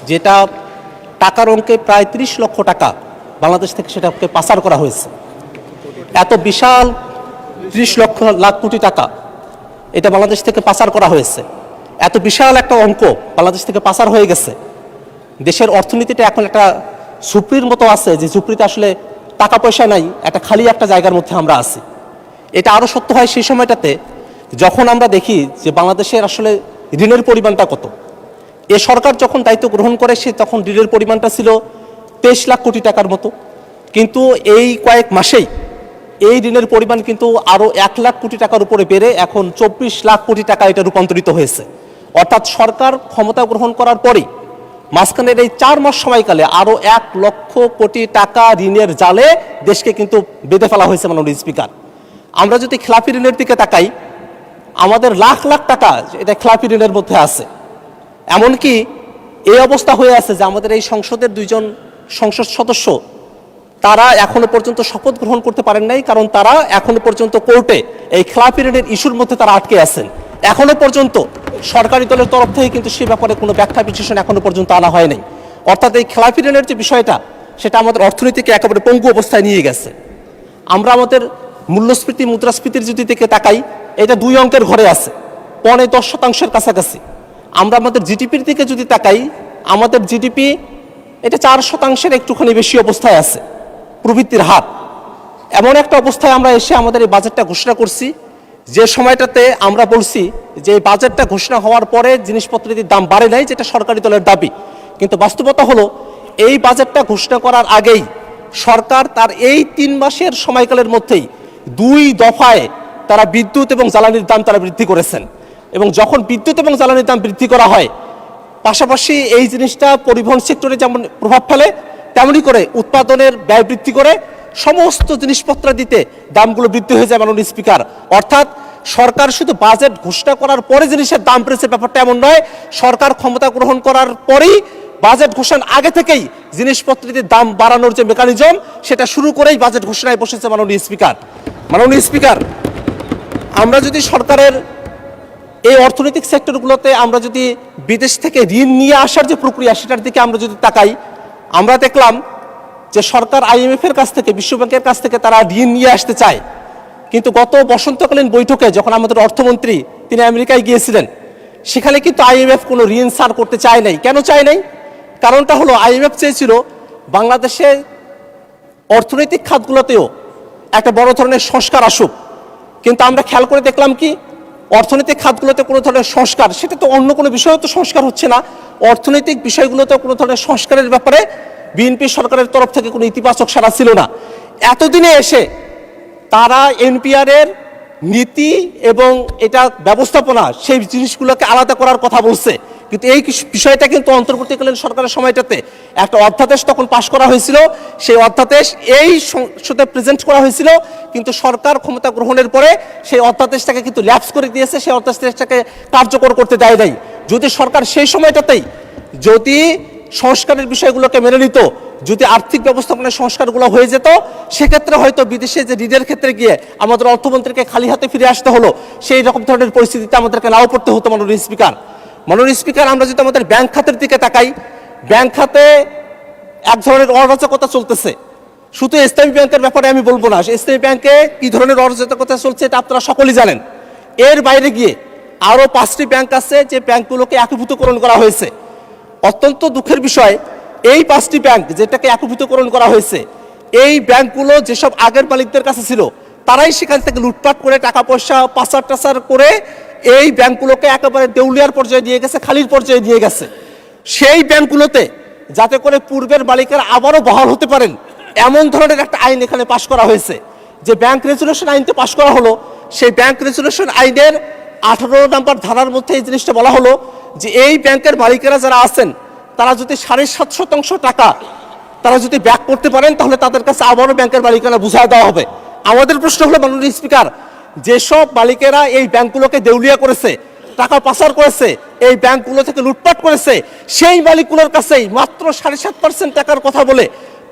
Speaker 5: যেটা টাকার অঙ্কে প্রায় 30 লক্ষ টাকা বাংলাদেশ থেকে সেটাকে পাচার করা হয়েছে। এত বিশাল 30 লাখ কোটি টাকা এটা বাংলাদেশ থেকে পাচার করা হয়েছে। এত বিশাল একটা অঙ্ক বাংলাদেশ থেকে পাচার হয়ে গেছে। দেশের অর্থনীতিটা এখন একটা ঝুপড়ির মতো আছে, যে ঝুপড়িতে আসলে টাকা পয়সা নাই, একটা খালি একটা জায়গার মধ্যে আমরা আছি। এটা আরও সত্য হয় সেই সময়টাতে যখন আমরা দেখি যে বাংলাদেশের আসলে ঋণের পরিমাণটা কত। এ সরকার যখন দায়িত্ব গ্রহণ করে সে তখন ঋণের পরিমাণটা ছিল 23 লাখ কোটি টাকার মতো, কিন্তু এই কয়েক মাসেই এই ঋণের পরিমাণ কিন্তু আরও 1 লাখ কোটি টাকার উপরে বেড়ে এখন 24 লাখ কোটি টাকা এটা রূপান্তরিত হয়েছে। অর্থাৎ সরকার ক্ষমতা গ্রহণ করার পরেই মাঝখানের এই 4 মাস সময়কালে আরও 1 লক্ষ কোটি টাকা ঋণের জালে দেশকে কিন্তু বেঁধে ফেলা হয়েছে। মাননীয় স্পিকার, আমরা যদি খেলাপি ঋণের দিকে তাকাই, আমাদের লাখ লাখ টাকা এটা খেলাপি ঋণের মধ্যে আছে। এমনকি এই অবস্থা হয়ে আছে যে আমাদের এই সংসদের 2 জন সংসদ সদস্য তারা এখনো পর্যন্ত শপথ গ্রহণ করতে পারেন নাই, কারণ তারা এখনো পর্যন্ত কোর্টে এই খেলাপি ঋণের ইস্যুর মধ্যে তারা আটকে আছেন। এখনো পর্যন্ত সরকারি দলের তরফ থেকে কিন্তু সে ব্যাপারে কোনো ব্যাখ্যা বিশ্লেষণ এখনো পর্যন্ত আনা হয় নাই। অর্থাৎ এই খেলাপি ঋণের যে বিষয়টা, সেটা আমাদের অর্থনীতিকে একেবারে পঙ্গু অবস্থায় নিয়ে গেছে। আমরা আমাদের মূল্যস্ফীতি, মুদ্রাস্ফীতির যদি দিকে তাকাই, এটা 2 অঙ্কের ঘরে আছে, 10% কাছাকাছি। আমরা আমাদের জিডিপির দিকে যদি তাকাই, আমাদের জিডিপি এটা 4% একটুখানি বেশি অবস্থায় আছে প্রবৃদ্ধির হার। এমন একটা অবস্থায় আমরা এসে আমাদের এই বাজেটটা ঘোষণা করছি, যে সময়টাতে আমরা বলছি যে এই বাজেটটা ঘোষণা হওয়ার পরে জিনিসপত্রের দাম বাড়ে নাই, যেটা সরকারি দলের দাবি। কিন্তু বাস্তবতা হলো এই বাজেটটা ঘোষণা করার আগেই সরকার তার এই 3 মাসের সময়কালের মধ্যেই 2 দফায় তারা বিদ্যুৎ এবং জ্বালানির দাম তারা বৃদ্ধি করেছেন। এবং যখন বিদ্যুৎ এবং জ্বালানির দাম বৃদ্ধি করা হয়, পাশাপাশি এই জিনিসটা পরিবহন সেক্টরে যেমন প্রভাব ফেলে, তেমনি করে উৎপাদনের ব্যয় বৃদ্ধি করে সমস্ত জিনিসপত্র দিতে দামগুলো বৃদ্ধি হয়ে যায় মাননীয় স্পিকার। অর্থাৎ সরকার শুধু বাজেট ঘোষণা করার পরে জিনিসের দাম বেড়েছে, ব্যাপারটা এমন নয়। সরকার ক্ষমতা গ্রহণ করার পরেই বাজেট ঘোষণার আগে থেকেই জিনিসপত্রের দাম বাড়ানোর যে মেকানিজম, সেটা শুরু করেই বাজেট ঘোষণায় বসেছে মাননীয় স্পিকার। মাননীয় স্পিকার, আমরা যদি সরকারের এই অর্থনৈতিক সেক্টরগুলোতে আমরা যদি বিদেশ থেকে ঋণ নিয়ে আসার যে প্রক্রিয়া, সেটার দিকে আমরা যদি তাকাই, আমরা দেখলাম যে সরকার IMF এর কাছ থেকে, বিশ্বব্যাংকের কাছ থেকে তারা ঋণ নিয়ে আসতে চায়। কিন্তু গত বসন্তকালীন বৈঠকে যখন আমাদের অর্থমন্ত্রী তিনি আমেরিকায় গিয়েছিলেন, সেখানে কিন্তু IMF কোনো ঋণ ছাড় করতে চায় নাই। কেন চায় নাই? কারণটা হলো IMF চেয়েছিল বাংলাদেশের অর্থনৈতিক খাতগুলোতেও একটা বড় ধরনের সংস্কার আসুক। কিন্তু আমরা খেয়াল করে দেখলাম কি, অর্থনৈতিক খাতগুলোতে কোনো ধরনের সংস্কার, সেটা তো অন্য কোনো বিষয়েও তো সংস্কার হচ্ছে না, অর্থনৈতিক বিষয়গুলোতে কোনো ধরনের সংস্কারের ব্যাপারে বিএনপি সরকারের তরফ থেকে কোনো ইতিবাচক সাড়া ছিল না। এতদিনে এসে তারা NPR এর নীতি এবং এটা ব্যবস্থাপনা, সেই জিনিসগুলোকে আলাদা করার কথা বলছে। কিন্তু এই বিষয়টা কিন্তু অন্তর্বর্তীকালীন সরকারের সময়টাতে একটা অধ্যাদেশ তখন পাশ করা হয়েছিল, সেই অধ্যাদেশ এই সংসদে প্রেজেন্ট করা হয়েছিল, কিন্তু সরকার ক্ষমতা গ্রহণের পরে সেই অধ্যাদেশটাকে কিন্তু ল্যাপস করে দিয়েছে, সেই অধ্যাদেশটাকে কার্যকর করতে দেয় নাই। যদি সরকার সেই সময়টাতেই যদি সংস্কারের বিষয়গুলোকে মেনে নিত, যদি আর্থিক ব্যবস্থাপনার সংস্কারগুলো হয়ে যেত, সেক্ষেত্রে হয়তো বিদেশে যে ঋণের ক্ষেত্রে গিয়ে আমাদের অর্থমন্ত্রীকে খালি হাতে ফিরে আসতে হলো, সেই রকম ধরনের পরিস্থিতিতে আমাদেরকে নাও পড়তে হতো। মাননীয় স্পিকার, আমরা যদি আমাদের ব্যাংক খাতের দিকে তাকাই, ব্যাংক খাতে এক ধরনের অরাজকতা চলতেছে। শুধু ইসলামী ব্যাংকের ব্যাপারে আমি বলবো না, ইসলামী ব্যাংকে কি ধরনের অরাজকতা চলছে এটা আপনারা সকলেই জানেন। এর বাইরে গিয়ে আরও 5টি ব্যাংক আছে যে ব্যাংকগুলোকে একীভূতকরণ করা হয়েছে। অত্যন্ত দুঃখের বিষয়, এই 5টি ব্যাংক যেটাকে একীভূতকরণ করা হয়েছে, এই ব্যাংকগুলো যেসব আগের মালিকদের কাছে ছিল, তারাই সেখান থেকে লুটপাট করে টাকা পয়সা পাচার টাচার করে এই ব্যাংকগুলোকে একেবারে দেউলিয়ার পর্যায়ে নিয়ে গেছে, খালির পর্যায়ে নিয়ে গেছে। সেই ব্যাংকগুলোতে যাতে করে পূর্বের মালিকেরা আবারও বহাল হতে পারেন, এমন ধরনের একটা আইন এখানে পাশ করা হয়েছে। যে ব্যাংক রেজুলেশন আইনতে পাশ করা হলো, সেই ব্যাংক রেজুলেশন আইনের 18 নম্বর ধারার মধ্যে এই জিনিসটা বলা হলো যে এই ব্যাংকের মালিকেরা যারা আছেন, তারা যদি 7.5% টাকা তারা যদি ব্যাক করতে পারেন, তাহলে তাদের কাছে আবারও ব্যাংকের মালিকানা বুঝায় দেওয়া হবে। আমাদের প্রশ্ন হলো মাননীয় স্পিকার, যেসব মালিকেরা এই ব্যাংকগুলোকে দেউলিয়া করেছে, টাকা পাচার করেছে, এই ব্যাংকগুলো থেকে লুটপাট করেছে, সেই মালিকগুলোর কাছেই মাত্র 7.5% টাকার কথা বলে,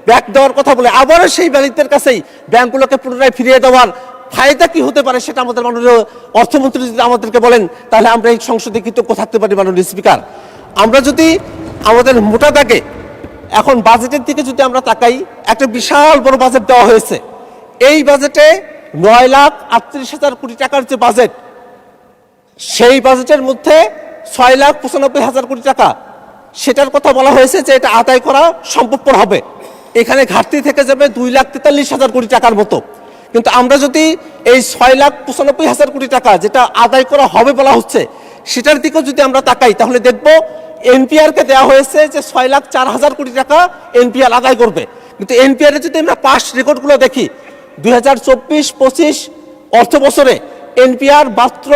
Speaker 5: ব্যাক দেওয়ার কথা বলে, আবারও সেই মালিকদের কাছেই ব্যাংকগুলোকে পুনরায় ফিরিয়ে দেওয়ার ফায়দা কি হতে পারে, সেটা আমাদের মাননীয় অর্থমন্ত্রী যদি আমাদেরকে বলেন, তাহলে আমরা এই সংসদে কৃতজ্ঞ থাকতে পারি। মাননীয় স্পিকার, আমরা যদি আমাদের মোটা দাগে এখন বাজেটের দিকে যদি আমরা তাকাই, একটা বিশাল বড় বাজেট দেওয়া হয়েছে। এই বাজেটে 9,38,000 কোটি টাকার যে বাজেট, সেই বাজেটের মধ্যে 6,95,000 কোটি টাকা সেটার কথা বলা হয়েছে যে এটা আদায় করা সম্ভবপর হবে। এখানে ঘাটতি থেকে যাবে 2,43,000 কোটি টাকার মতো। কিন্তু আমরা যদি এই 6,95,000 কোটি টাকা যেটা আদায় করা হবে বলা হচ্ছে, সেটার দিকেও যদি আমরা তাকাই, তাহলে দেখব NPR-কে দেওয়া হয়েছে যে 6,04,000 কোটি টাকা NPR আদায় করবে। কিন্তু NPR-এ যদি আমরা পাস্ট রেকর্ডগুলো দেখি, 2024-25 অর্থ বছরে NPR মাত্র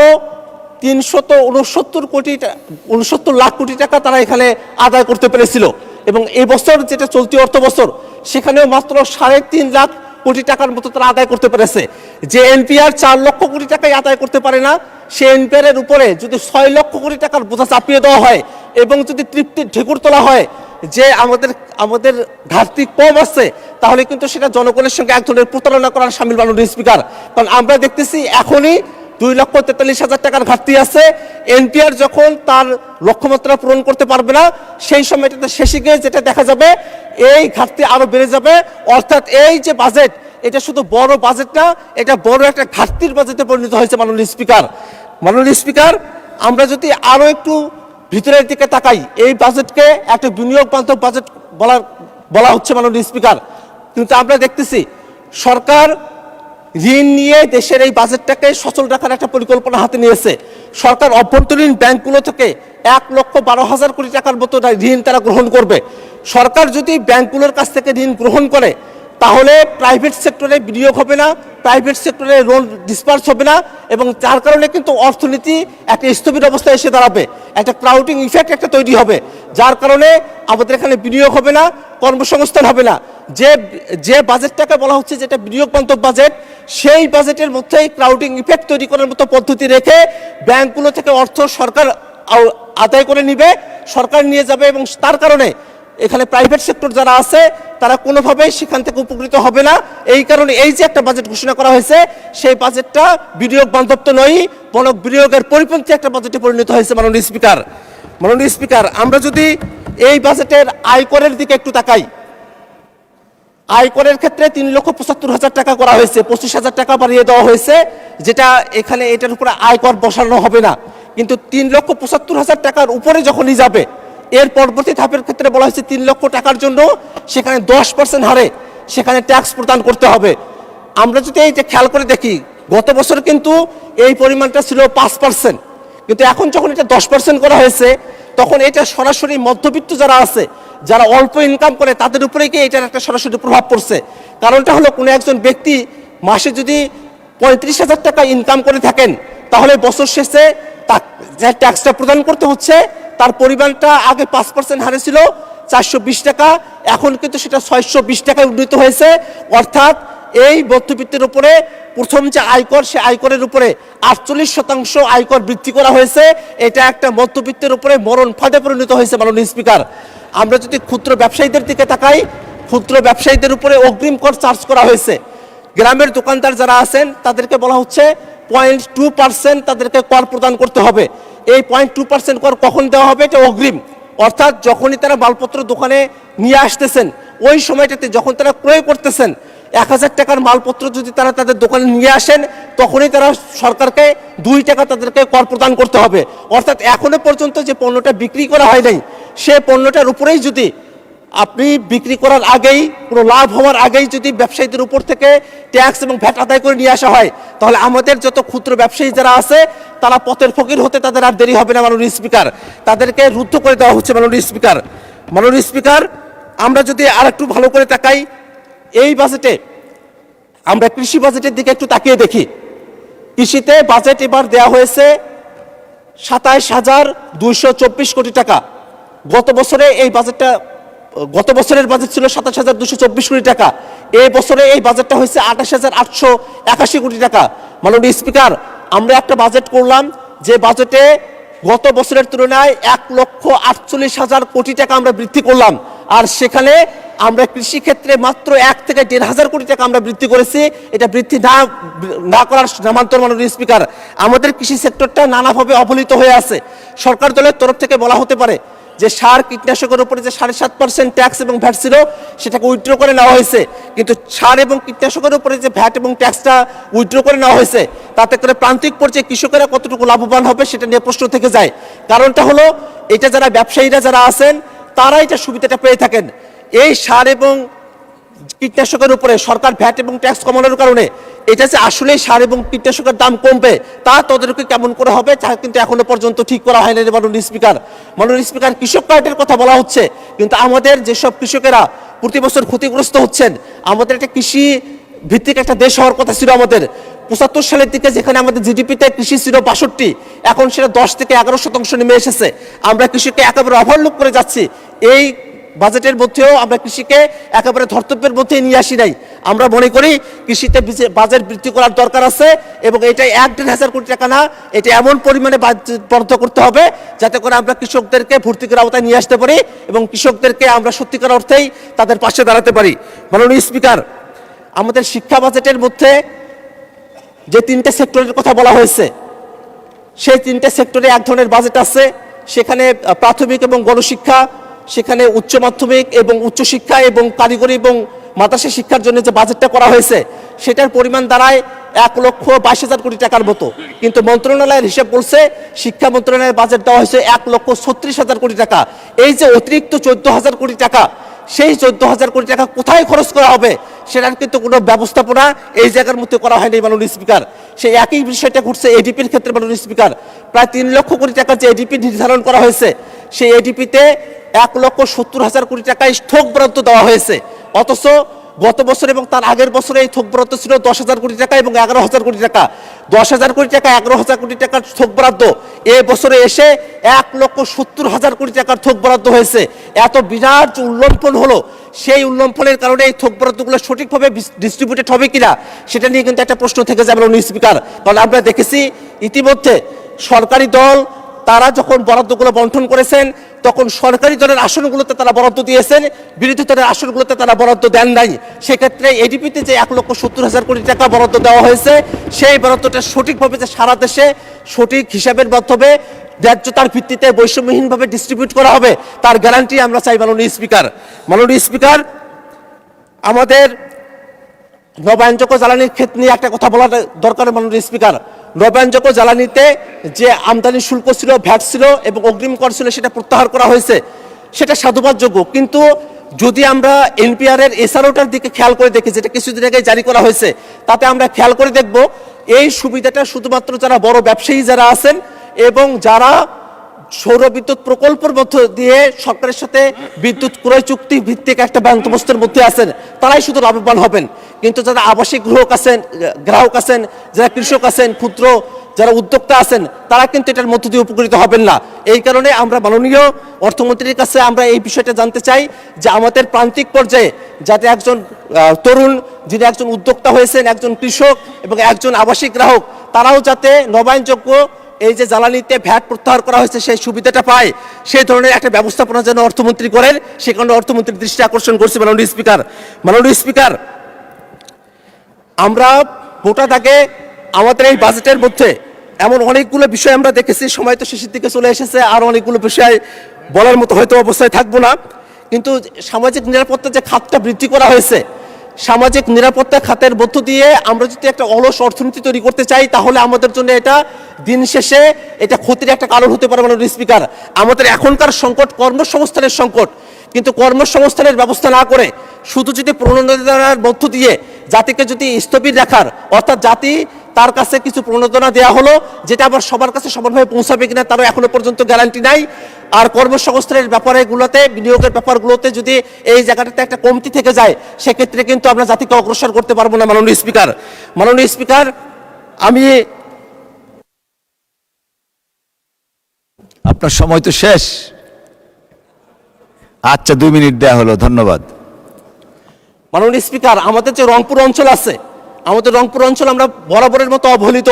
Speaker 5: 369 লাখ কোটি টাকা তারা এখানে আদায় করতে পেরেছিল। এবং এই বছর যেটা চলতি অর্থ বছর, সেখানেও মাত্র 3.5 লাখ কোটি টাকার মতো তারা আদায় করতে পেরেছে। যে এনপিআর 4 লক্ষ কোটি টাকাই আদায় করতে পারে না, সে এনপিআর এর উপরে যদি 6 লক্ষ কোটি টাকার বোঝা চাপিয়ে দেওয়া হয় এবং যদি তৃপ্তির ঢেকুর তোলা হয় যে আমাদের ঘাটতি কম আছে, তাহলে কিন্তু সেটা জনগণের সঙ্গে এক ধরনের প্রতারণা করার সামিল মাননীয় স্পিকার। কারণ আমরা দেখতেছি এখনই 2,43,000 টাকার ঘাটতি আছে। এনপিআর যখন তার লক্ষ্যমাত্রা পূরণ করতে পারবে না, সেই সময়টাতে শেষে গিয়ে যেটা দেখা যাবে এই ঘাটতি আরো বেড়ে যাবে। অর্থাৎ এই যে বাজেট, এটা শুধু বড় বাজেট না, এটা বড় একটা ঘাটতির বাজেটে পরিণত হয়েছে মাননীয় স্পিকার। মাননীয় স্পিকার, আমরা যদি আরো একটু ভিতরের দিকে তাকাই, এই বাজেটকে একটা বিনিয়োগ বান্ধব বাজেট বলা হচ্ছে মাননীয় স্পিকার, কিন্তু আমরা দেখতেছি সরকার ঋণ নিয়ে দেশের এই বাজেটটাকে সচল রাখার একটা পরিকল্পনা হাতে নিয়েছে। সরকার অভ্যন্তরীণ ব্যাংকগুলো থেকে 1,12,000 কোটি টাকার মতো ঋণ তারা গ্রহণ করবে। সরকার যদি ব্যাংকগুলোর কাছ থেকে ঋণ গ্রহণ করে, তাহলে প্রাইভেট সেক্টরে বিনিয়োগ হবে না, প্রাইভেট সেক্টরে লোন ডিসপার্স হবে না, এবং যার কারণে কিন্তু অর্থনীতি একটা স্থবির অবস্থায় এসে দাঁড়াবে, একটা ক্রাউডিং ইফেক্ট একটা তৈরি হবে, যার কারণে আমাদের এখানে বিনিয়োগ হবে না, কর্মসংস্থান হবে না। যে বাজেটটাকে বলা হচ্ছে যেটা বিনিয়োগ বান্ধব বাজেট, সেই বাজেটের মধ্যেই ক্রাউডিং ইফেক্ট তৈরি করার মতো পদ্ধতি রেখে ব্যাংকগুলো থেকে অর্থ সরকার আদায় করে নিবে, সরকার নিয়ে যাবে, এবং তার কারণে এখানে প্রাইভেট সেক্টর যারা আছে তারা কোনোভাবেই সেখান থেকে উপকৃত হবে না। এই কারণে এই যে একটা বাজেট ঘোষণা করা হয়েছে, সেই বাজেটটা বিনিয়োগ বান্ধব তো নয়, বরং বিনিয়োগের পরিপন্থী একটা বাজেটে পরিণত হয়েছে মাননীয় স্পিকার। মাননীয় স্পিকার, আমরা যদি এই বাজেটের আয়করের দিকে একটু তাকাই, আয়করের ক্ষেত্রে 3,75,000 টাকা করা হয়েছে, 25,000 টাকা বাড়িয়ে দেওয়া হয়েছে, যেটা এখানে এটার উপরে আয়কর বসানো হবে না। কিন্তু 3,75,000 টাকার উপরে যখনই যাবে, এর পরবর্তী ধাপের ক্ষেত্রে বলা হয়েছে 3 লক্ষ টাকার জন্য সেখানে 10% হারে সেখানে ট্যাক্স প্রদান করতে হবে। আমরা যদি এইটা খেয়াল করে দেখি, গত বছর কিন্তু এই পরিমাণটা ছিল 5%, কিন্তু এখন যখন এটা 10% করা হয়েছে, তখন এটা সরাসরি মধ্যবিত্ত যারা আছে, যারা অল্প ইনকাম করে, তাদের উপরে গিয়ে এটার একটা সরাসরি প্রভাব পড়ছে। কারণটা হলো, কোনো একজন ব্যক্তি মাসে যদি 35,000 টাকা ইনকাম করে থাকেন, তাহলে বছর শেষে যে ট্যাক্সটা প্রদান করতে হচ্ছে, তার পরিমাণটা আগে 5% হারে ছিল 420 টাকা, এখন কিন্তু সেটা 620 টাকায় উন্নীত হয়েছে। অর্থাৎ এই মধ্যবিত্তের উপরে প্রথম যে আয়কর, সে আয়করের উপরে 48% আয়কর বৃদ্ধি করা হয়েছে। এটা একটা মধ্যবিত্তের উপরে মরণ ফাঁদে পরিণত হয়েছে মাননীয় স্পিকার। আমরা যদি ক্ষুদ্র ব্যবসায়ীদের দিকে তাকাই, ক্ষুদ্র ব্যবসায়ীদের উপরে অগ্রিম কর চার্জ করা হয়েছে। গ্রামের দোকানদার যারা আছেন তাদেরকে বলা হচ্ছে 0.2% তাদেরকে কর প্রদান করতে হবে। এই 0.2% কর কখন দেওয়া হবে? এটা অগ্রিম, অর্থাৎ যখনই তারা মালপত্র দোকানে নিয়ে আসতেছেন, ওই সময়টাতে যখন তারা ক্রয় করতেছেন, 1,000 টাকার মালপত্র যদি তারা তাদের দোকানে নিয়ে আসেন, তখনই তারা সরকারকে 2 টাকা তাদেরকে কর প্রদান করতে হবে। অর্থাৎ এখনো পর্যন্ত যে পণ্যটা বিক্রি করা হয় নাই, সে পণ্যটার উপরেই যদি আপনি বিক্রি করার আগেই, কোনো লাভ হওয়ার আগেই যদি ব্যবসায়ীদের উপর থেকে ট্যাক্স এবং ভ্যাট আদায় করে নিয়ে আসা হয়, তাহলে আমাদের যত ক্ষুদ্র ব্যবসায়ী যারা আছে, তারা পথের ফকির হতে তাদের আর দেরি হবে না মাননীয় স্পিকার। তাদেরকে রুদ্ধ করে দেওয়া হচ্ছে মাননীয় স্পিকার। মাননীয় স্পিকার, আমরা যদি আর একটু ভালো করে তাকাই, এই বাজেটে আমরা কৃষি বাজেটের দিকে একটু তাকিয়ে দেখি। কৃষিতে বাজেট এবার দেওয়া হয়েছে 27,224 কোটি টাকা। গত বছরের বাজেট ছিল 27,224 কোটি টাকা। এই বছরে এই বাজেটটা হয়েছে 28,881 কোটি টাকা। মাননীয় স্পিকার, আমরা একটা বাজেট করলাম, যে বাজেটে গত বছরের তুলনায় 1,48,000 কোটি টাকা আমরা বৃদ্ধি করলাম, আর সেখানে আমরা কৃষি ক্ষেত্রে মাত্র 1 থেকে 1,500 কোটি টাকা আমরা বৃদ্ধি করেছি। এটা বৃদ্ধি না করার নামান্তর মাননীয় স্পিকার। আমাদের কৃষি সেক্টরটা নানাভাবে অবহেলিত হয়ে আছে। সরকার দলের তরফ থেকে বলা হতে পারে যে সার কীটনাশকের উপরে যে 7.5% ট্যাক্স এবং ভ্যাট ছিল, সেটাকে উইথড্র করে নেওয়া হয়েছে, কিন্তু সার এবং কীটনাশকের উপরে যে ভ্যাট এবং ট্যাক্সটা উইথড্র করে নেওয়া হয়েছে, তাতে করে প্রান্তিক পর্যায়ে কৃষকেরা কতটুকু লাভবান হবে সেটা নিয়ে প্রশ্ন থেকে যায়। কারণটা হলো, এটা যারা ব্যবসায়ীরা যারা আছেন, তারা এটা সুবিধাটা পেয়ে থাকেন। এই সার এবং কীটনাশকের উপরে সরকার ভ্যাট এবং ট্যাক্স কমানোর কারণে এটা যে আসলে সার এবং কীটনাশকের দাম কমবে, তা তদারকি কেমন করে হবে, তা কিন্তু এখনো পর্যন্ত ঠিক করা হয়নি মাননীয় স্পিকার। মাননীয় স্পিকার, কৃষক কার্ডের কথা বলা হচ্ছে, কিন্তু আমাদের যেসব কৃষকেরা প্রতি বছর ক্ষতিগ্রস্ত হচ্ছেন, আমাদের একটা কৃষি ভিত্তিক একটা দেশ হওয়ার কথা ছিল আমাদের। 75 সালের দিকে যেখানে আমাদের জিডিপিতে কৃষি ছিল 62, এখন সেটা 10 থেকে 11% নেমে এসেছে। আমরা কৃষিকে একেবারে ওভারলুক করে যাচ্ছি। এই বাজেটের মধ্যেও আমরা কৃষিকে একেবারে ধর্তব্যের মধ্যে নিয়ে আসি নাই। আমরা মনে করি কৃষিতে বাজেট বৃদ্ধি করার দরকার আছে এবং এটা 1-1.5 কোটি টাকা না, এটা এমন পরিমাণে বরাদ্দ করতে হবে যাতে করে আমরা কৃষকদেরকে ভর্তুকির আওতায় নিয়ে আসতে পারি এবং কৃষকদেরকে আমরা সত্যিকার অর্থেই তাদের পাশে দাঁড়াতে পারি। মাননীয় স্পিকার, আমাদের শিক্ষা বাজেটের মধ্যে যে 3টে সেক্টরের কথা বলা হয়েছে, সেই 3টে সেক্টরে এক ধরনের বাজেট আছে। সেখানে প্রাথমিক এবং গণশিক্ষা, সেখানে উচ্চ মাধ্যমিক এবং উচ্চশিক্ষা এবং কারিগরি এবং মাদ্রাসা শিক্ষার জন্য যে বাজেটটা করা হয়েছে সেটার পরিমাণ দাঁড়ায় 1,22,000 কোটি টাকার মতো, কিন্তু মন্ত্রণালয়ের হিসাব বলছে শিক্ষা মন্ত্রণালয়ের বাজেট দেওয়া হয়েছে 1,36,000 কোটি টাকা। এই যে অতিরিক্ত 14,000 কোটি টাকা, সেই 14,000 কোটি টাকা কোথায় খরচ করা হবে সেটার কিন্তু কোনো ব্যবস্থাপনা এই জায়গার মধ্যে করা হয়নি মাননীয় স্পিকার। সেই একই বিষয়টা ঘটছে এডিপির ক্ষেত্রে মাননীয় স্পিকার। প্রায় 3 লক্ষ কোটি টাকার যে এডিপি নির্ধারণ করা হয়েছে, সেই এডিপিতে 1,70,000 কোটি টাকায় থোক বরাদ্দ দেওয়া হয়েছে, অথচ গত বছর এবং তার আগের বছরে এই থোক বরাদ্দ ছিল 10,000 কোটি টাকা এবং 11,000 কোটি টাকা। 10,000 কোটি টাকা 11,000 কোটি টাকার থোক বরাদ্দ এ বছরে এসে 1,70,000 কোটি টাকার থোক বরাদ্দ হয়েছে। এত বিরাট যে উল্লম্ফন হলো, সেই উল্লম্ফনের কারণে এই থোক বরাদ্দগুলো সঠিকভাবে ডিস্ট্রিবিউটেড হবে কিনা সেটা নিয়ে কিন্তু একটা প্রশ্ন থেকে যাবে মাননীয় স্পিকার। কারণ আমরা দেখেছি ইতিমধ্যে সরকারি দল তারা যখন বরাদ্দগুলো বন্টন করেছেন তখন সরকারি দলের আসনগুলোতে তারা বরাদ্দ দিয়েছেন, বিরোধী দলের আসনগুলোতে তারা বরাদ্দ দেন নাই। সেক্ষেত্রে এডিপিতে যে 1,70,000 কোটি টাকা বরাদ্দ দেওয়া হয়েছে, সেই বরাদ্দটা সঠিকভাবে যে সারা দেশে সঠিক হিসাবের মাধ্যমে ন্যায্যতার ভিত্তিতে বৈষম্যহীনভাবে ডিস্ট্রিবিউট করা হবে তার গ্যারান্টি আমরা চাই মাননীয় স্পিকার। মাননীয় স্পিকার, আমাদের নবায়নযোগ্য জ্বালানির ক্ষেত্রে নিয়ে একটা কথা বলা দরকার মাননীয় স্পিকার। নবায়নযোগ্য জ্বালানিতে যে আমদানি শুল্ক ছিল, ভ্যাট ছিল এবং অগ্রিম কর ছিল, সেটা প্রত্যাহার করা হয়েছে, সেটা সাধুবাদযোগ্য। কিন্তু যদি আমরা এনপিআর এর এসআরওটার দিকে খেয়াল করে দেখি, যেটা কিছুদিন আগে জারি করা হয়েছে, তাতে আমরা খেয়াল করে দেখব এই সুবিধাটা শুধুমাত্র যারা বড় ব্যবসায়ী যারা আছেন এবং যারা সৌর বিদ্যুৎ প্রকল্পের মধ্য দিয়ে সরকারের সাথে বিদ্যুৎ ক্রয় চুক্তি ভিত্তিক একটা বন্দোবস্তের মধ্যে আছেন, তারাই শুধু লাভবান হবেন। কিন্তু যারা আবাসিক গ্রাহক আছেন, যারা কৃষক আছেন, ক্ষুদ্র যারা উদ্যোক্তা আছেন, তারা কিন্তু এটার মধ্য দিয়ে উপকৃত হবেন না। এই কারণে আমরা মাননীয় অর্থমন্ত্রীর কাছে আমরা এই বিষয়টা জানতে চাই যে আমাদের প্রান্তিক পর্যায়ে যাতে একজন তরুণ যিনি একজন উদ্যোক্তা হয়েছেন, একজন কৃষক এবং একজন আবাসিক গ্রাহক, তারাও যাতে নবায়নযোগ্য এই যে জ্বালানিতে ভ্যাট প্রত্যাহার করা হয়েছে সেই সুবিধাটা পায়, সেই ধরনের একটা ব্যবস্থাপনা যেন অর্থমন্ত্রী করেন, সে কারণে অর্থমন্ত্রীর দৃষ্টি আকর্ষণ করছে মাননীয় স্পিকার। মাননীয় স্পিকার, আমরা ভোটার আগে আমাদের এই বাজেটের মধ্যে এমন অনেকগুলো বিষয় আমরা দেখেছি, সময় তো শেষের দিকে চলে এসেছে, আর অনেকগুলো বিষয় বলার মতো হয়তো অবস্থায় থাকবো না। কিন্তু সামাজিক নিরাপত্তার যে খাতটা বৃদ্ধি করা হয়েছে, সামাজিক নিরাপত্তা খাতের মধ্য দিয়ে আমরা যদি একটা অলস অর্থনীতি তৈরি করতে চাই, তাহলে আমাদের জন্য এটা দিন শেষে এটা ক্ষতির একটা কারণ হতে পারে মাননীয় স্পিকার। আমাদের এখনকার সংকট কর্মসংস্থানের সংকট, কিন্তু কর্মসংস্থানের ব্যবস্থা না করে শুধু যদি প্রণোদনার মধ্য দিয়ে জাতিকে যদি স্থবির রাখার, অর্থাৎ জাতি তার কাছে কিছু প্রণোদনা দেওয়া হলো যেটা আবার সবার কাছে সমানভাবে পৌঁছাবে কিনা তারও এখনো পর্যন্ত গ্যারান্টি নাই। আর কর্মসংস্থানের ব্যাপারগুলোতে, বিনিয়োগের ব্যাপারগুলোতে যদি এই জায়গাটাতে একটা কমতি থেকে যায়, সেক্ষেত্রে কিন্তু আমরা জাতিকে অগ্রসর করতে পারবো না মাননীয় স্পিকার। মাননীয় স্পিকার, আমি
Speaker 1: আপনার সময় তো শেষ। আচ্ছা, 2 মিনিট দেয়া হলো, ধন্যবাদ।
Speaker 5: মাননীয় স্পিকার, আমাদের যে রংপুর অঞ্চল আছে, আমাদের রংপুর অঞ্চল আমরা বরাবরের মতো অবহেলিত।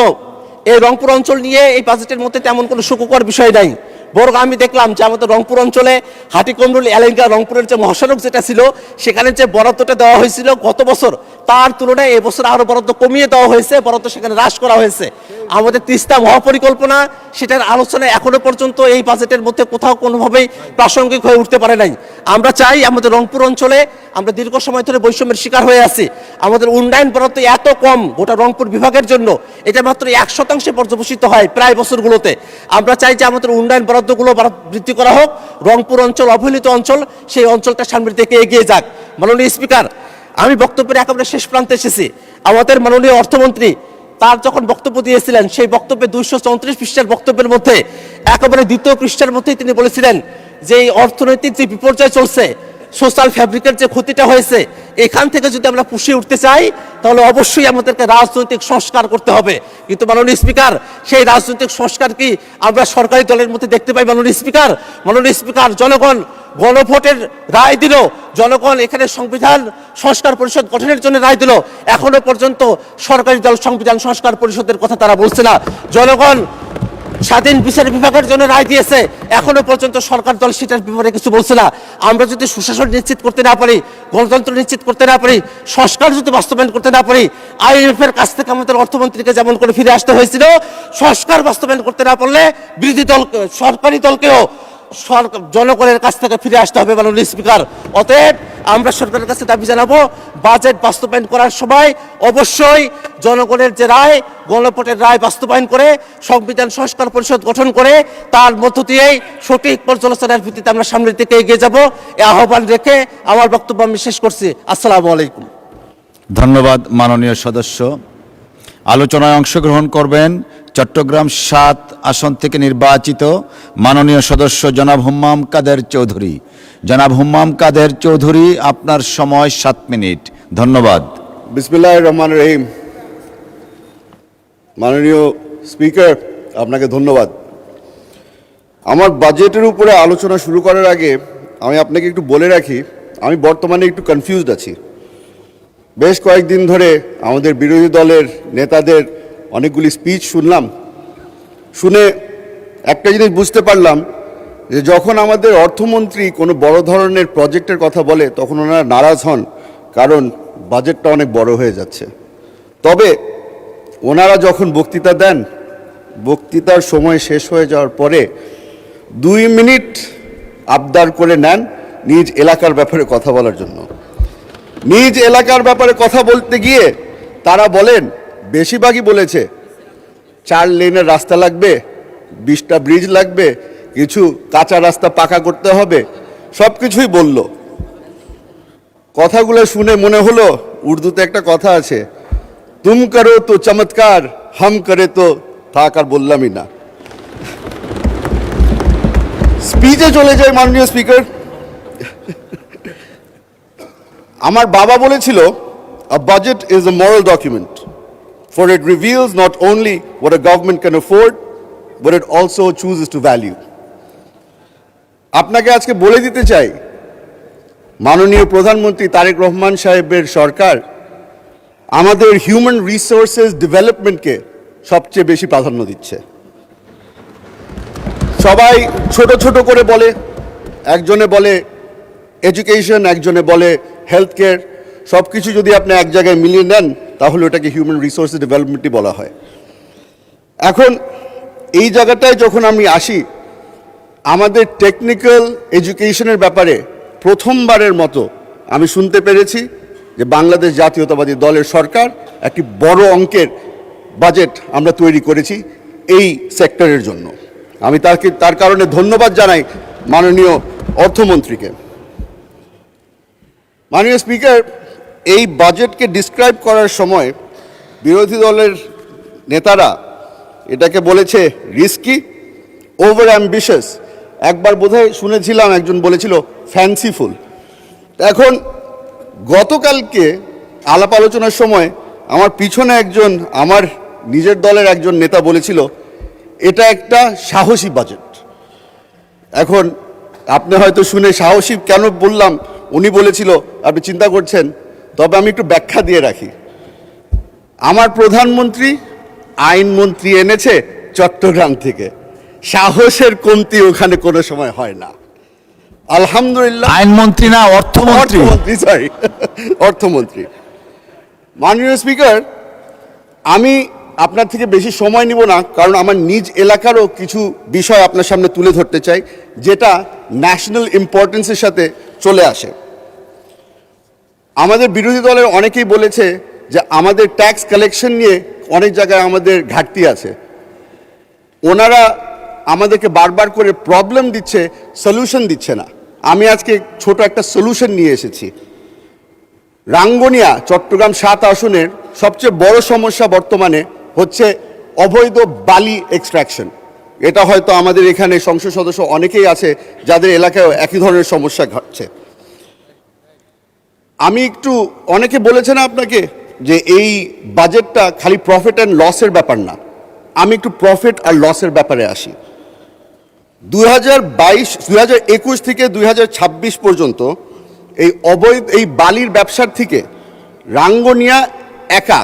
Speaker 5: এই রংপুর অঞ্চল নিয়ে এই বাজেটের মধ্যে তেমন কোনো সুখকর বিষয় নাই। বরং আমি দেখলাম যে আমাদের রংপুর অঞ্চলে হাটিকমরুল এলাকা রংপুরের যে মহাসড়ক যেটা ছিল, সেখানে যে বরাদ্দটা দেওয়া হয়েছিল গত বছর, তার তুলনায় এবছর আরো বরাদ্দ কমিয়ে দেওয়া হয়েছে, বরাদ্দ সেখানে হ্রাস করা হয়েছে। আমাদের তিস্তা মহাপরিকল্পনা, সেটার আলোচনা এখনো পর্যন্ত এই বাজেটের মধ্যে কোথাও কোনোভাবেই প্রাসঙ্গিক হয়ে উঠতে পারে নাই। আমরা চাই আমাদের রংপুর অঞ্চলে, আমরা দীর্ঘ সময় ধরে বৈষম্যের শিকার হয়ে আছি, আমাদের উন্নয়ন বরাদ্দ এত কম গোটা রংপুর বিভাগের জন্য, এটা মাত্র 1% পর্যবেসিত হয় প্রায় বছরগুলোতে। আমরা চাই যে আমাদের উন্নয়ন বরাদ্দগুলো বৃদ্ধি করা হোক, রংপুর অঞ্চল অবহেলিত অঞ্চল, সেই অঞ্চলটা সামনের দিকে এগিয়ে যাক। মাননীয় স্পিকার, আমি বক্তব্যের একেবারে শেষ প্রান্তে এসেছি। আমাদের মাননীয় অর্থমন্ত্রী তার যখন বক্তব্য দিয়েছিলেন, সেই বক্তব্যে 234 পৃষ্ঠার বক্তব্যের মধ্যে একেবারে দ্বিতীয় পৃষ্ঠার মধ্যেই তিনি বলেছিলেন যে এই অর্থনৈতিক যে বিপর্যয় চলছে, সোশ্যাল ফ্যাব্রিকের যে ক্ষতিটা হয়েছে, এখান থেকে যদি আমরা পুষিয়ে উঠতে চাই তাহলে অবশ্যই আমাদেরকে রাজনৈতিক সংস্কার করতে হবে। কিন্তু মাননীয় স্পিকার, সেই রাজনৈতিক সংস্কার কি আমরা সরকারি দলের মধ্যে দেখতে পাই মাননীয় স্পিকার? মাননীয় স্পিকার, জনগণ গণভোটের রায় দিল, জনগণ এখানে সংবিধান সংস্কার পরিষদ গঠনের জন্য রায় দিল, এখনো পর্যন্ত সরকারি দল সংবিধান সংস্কার পরিষদের কথা তারা বলছে না। জনগণ স্বাধীন বিচার বিভাগের জন্য রায় দিয়েছে, এখনো পর্যন্ত সরকার দল সেটার ব্যাপারে কিছু বলছে না। আমরা যদি সুশাসন নিশ্চিত করতে না পারি, গণতন্ত্র নিশ্চিত করতে না পারি, সংস্কার যদি বাস্তবায়ন করতে না পারি, IMF এর কাছ থেকে আমাদের অর্থমন্ত্রীকে যেমন করে ফিরে আসতে হয়েছিল, সংস্কার বাস্তবায়ন করতে না পারলে বিরোধী দল সরকারি দলকেও জনগণের কাছ থেকে ফিরে আসতে হবে মাননীয় স্পিকার। অতএব আমরা সরকারের কাছে দাবি জানাবো, বাজেট বাস্তবায়ন করার সময় অবশ্যই জনগণের যে রায়, গণভোটের রায় বাস্তবায়ন করে সংবিধান সংস্কার পরিষদ গঠন করে তার মধ্য দিয়েই সঠিক পর্যালোচনার ভিত্তিতে আমরা সামনের দিকে এগিয়ে যাব, এই আহ্বান রেখে আমার বক্তব্য আমি শেষ করছি। আসসালামু আলাইকুম।
Speaker 1: ধন্যবাদ মাননীয় সদস্য। আলোচনায় অংশগ্রহণ করবেন চট্টগ্রাম ৭ আসন থেকে নির্বাচিত মাননীয় সদস্য জনাব হুম্মাম কাদের চৌধুরী। জনাব হুম্মাম কাদের চৌধুরী, আপনার সময় ৭ মিনিট। ধন্যবাদ।
Speaker 3: বিসমিল্লাহির রহমানির রহিম। মাননীয় স্পিকার, আপনাকে ধন্যবাদ। আমার বাজেটের উপরে আলোচনা শুরু করার আগে আমি আপনাকে একটু বলে রাখি, আমি বর্তমানে একটু কনফিউজড আছি। বেশ কয়েকদিন ধরে আমাদের বিরোধী দলের নেতাদের অনেকগুলি স্পিচ শুনলাম, শুনে একটা জিনিস বুঝতে পারলাম যে যখন আমাদের অর্থমন্ত্রী কোনো বড় ধরনের প্রজেক্টের কথা বলে তখন ওনারা নারাজ হন, কারণ বাজেটটা অনেক বড় হয়ে যাচ্ছে। তবে ওনারা যখন বক্তৃতা দেন, বক্তৃতার সময় শেষ হয়ে যাওয়ার পরে 2 মিনিট আবদার করে নেন নিজ এলাকার ব্যাপারে কথা বলার জন্য। নিজ এলাকার ব্যাপারে কথা বলতে গিয়ে তারা বলেন, বেশিরভাগই বলেছে 4 লেনের রাস্তা লাগবে, 20টা ব্রিজ লাগবে, কিছু কাঁচা রাস্তা পাকা করতে হবে, সব কিছুই বলল। কথাগুলো শুনে মনে হলো, উর্দুতে একটা কথা আছে, তুম করো তো চমৎকার, হাম করে তো থাক, আর বললামই না। স্পিচে চলে যায় মাননীয় স্পিকার। আমার বাবা বলেছিল, a budget is a moral document, for it reveals not only what a government can afford, but it also chooses to value. আপনাকে আজকে বলে দিতে চাই, মাননীয় প্রধানমন্ত্রী তারেক রহমান সাহেবের সরকার আমাদের হিউম্যান রিসোর্সেস ডেভেলপমেন্টকে সবচেয়ে বেশি প্রাধান্য দিচ্ছে। সবাই ছোট ছোট করে বলে, একজনে বলে এডুকেশন, একজনে বলে হেলথ কেয়ার, সব কিছু যদি আপনি এক জায়গায় মিলিয়ে নেন তাহলে ওটাকে হিউম্যান রিসোর্সেস ডেভেলপমেন্টই বলা হয়। এখন এই জায়গাটায় যখন আমি আসি, আমাদের টেকনিক্যাল এডুকেশনের ব্যাপারে প্রথমবারের মতো আমি শুনতে পেরেছি যে বাংলাদেশ জাতীয়তাবাদী দলের সরকার একটি বড় অঙ্কের বাজেট আমরা তৈরি করেছি এই সেক্টরের জন্য। আমি তার কারণে ধন্যবাদ জানাই মাননীয় অর্থমন্ত্রীকে। মাননীয় স্পিকার, এই বাজেটকে ডিসক্রাইব করার সময় বিরোধী দলের নেতারা এটাকে বলেছে রিস্কি, ওভার অ্যাম্বিশাস, একবার বোধহয় শুনেছিলাম একজন বলেছিল ফ্যান্সিফুল। এখন গতকালকে আলাপ আলোচনার সময় আমার পিছনে একজন আমার নিজের দলের একজন নেতা বলেছিল এটা একটা সাহসী বাজেট। এখন আপনি হয়তো শুনে সাহসী কেন বললাম, উনি বলেছিল আপনি চিন্তা করছেন, তবে আমি একটু ব্যাখ্যা দিয়ে রাখি। আমার প্রধানমন্ত্রী আইনমন্ত্রী এনেছে চট্টগ্রাম থেকে, সাহসের কমতি ওখানে কোনো সময় হয় না। আলহামদুলিল্লাহ।
Speaker 1: আইনমন্ত্রী না, অর্থমন্ত্রী।
Speaker 3: সরি, অর্থমন্ত্রী। মাননীয় স্পিকার, আমি আপনার থেকে বেশি সময় নিব না, কারণ আমার নিজ এলাকারও কিছু বিষয় আপনার সামনে তুলে ধরতে চাই যেটা ন্যাশনাল ইম্পর্টেন্সের সাথে চলে আসে। আমাদের বিরোধী দলের অনেকেই বলেছে যে আমাদের ট্যাক্স কালেকশন নিয়ে অনেক জায়গায় আমাদের ঘাটতি আছে। ওনারা আমাদেরকে বারবার করে প্রবলেম দিচ্ছে, সলিউশন দিচ্ছে না। আমি আজকে ছোট একটা সলিউশন নিয়ে এসেছি। রাঙ্গুনিয়া চট্টগ্রাম 7 আসনের সবচেয়ে বড় সমস্যা বর্তমানে হচ্ছে অবৈধ বালি এক্সট্রাকশন। এটা হয়তো আমাদের এখানে সংসদ সদস্য অনেকেই আছে যাদের এলাকায় একই ধরনের সমস্যা ঘটছে। আমি একটু, অনেকে বলেছে না আপনাকে যে এই বাজেটটা খালি প্রফিট অ্যান্ড লসের ব্যাপার না, আমি একটু প্রফিট আর লসের ব্যাপারে আসি।
Speaker 6: 2021 থেকে 2026 পর্যন্ত এই অবৈধ এই বালির ব্যবসার থেকে রাঙ্গুনিয়া একা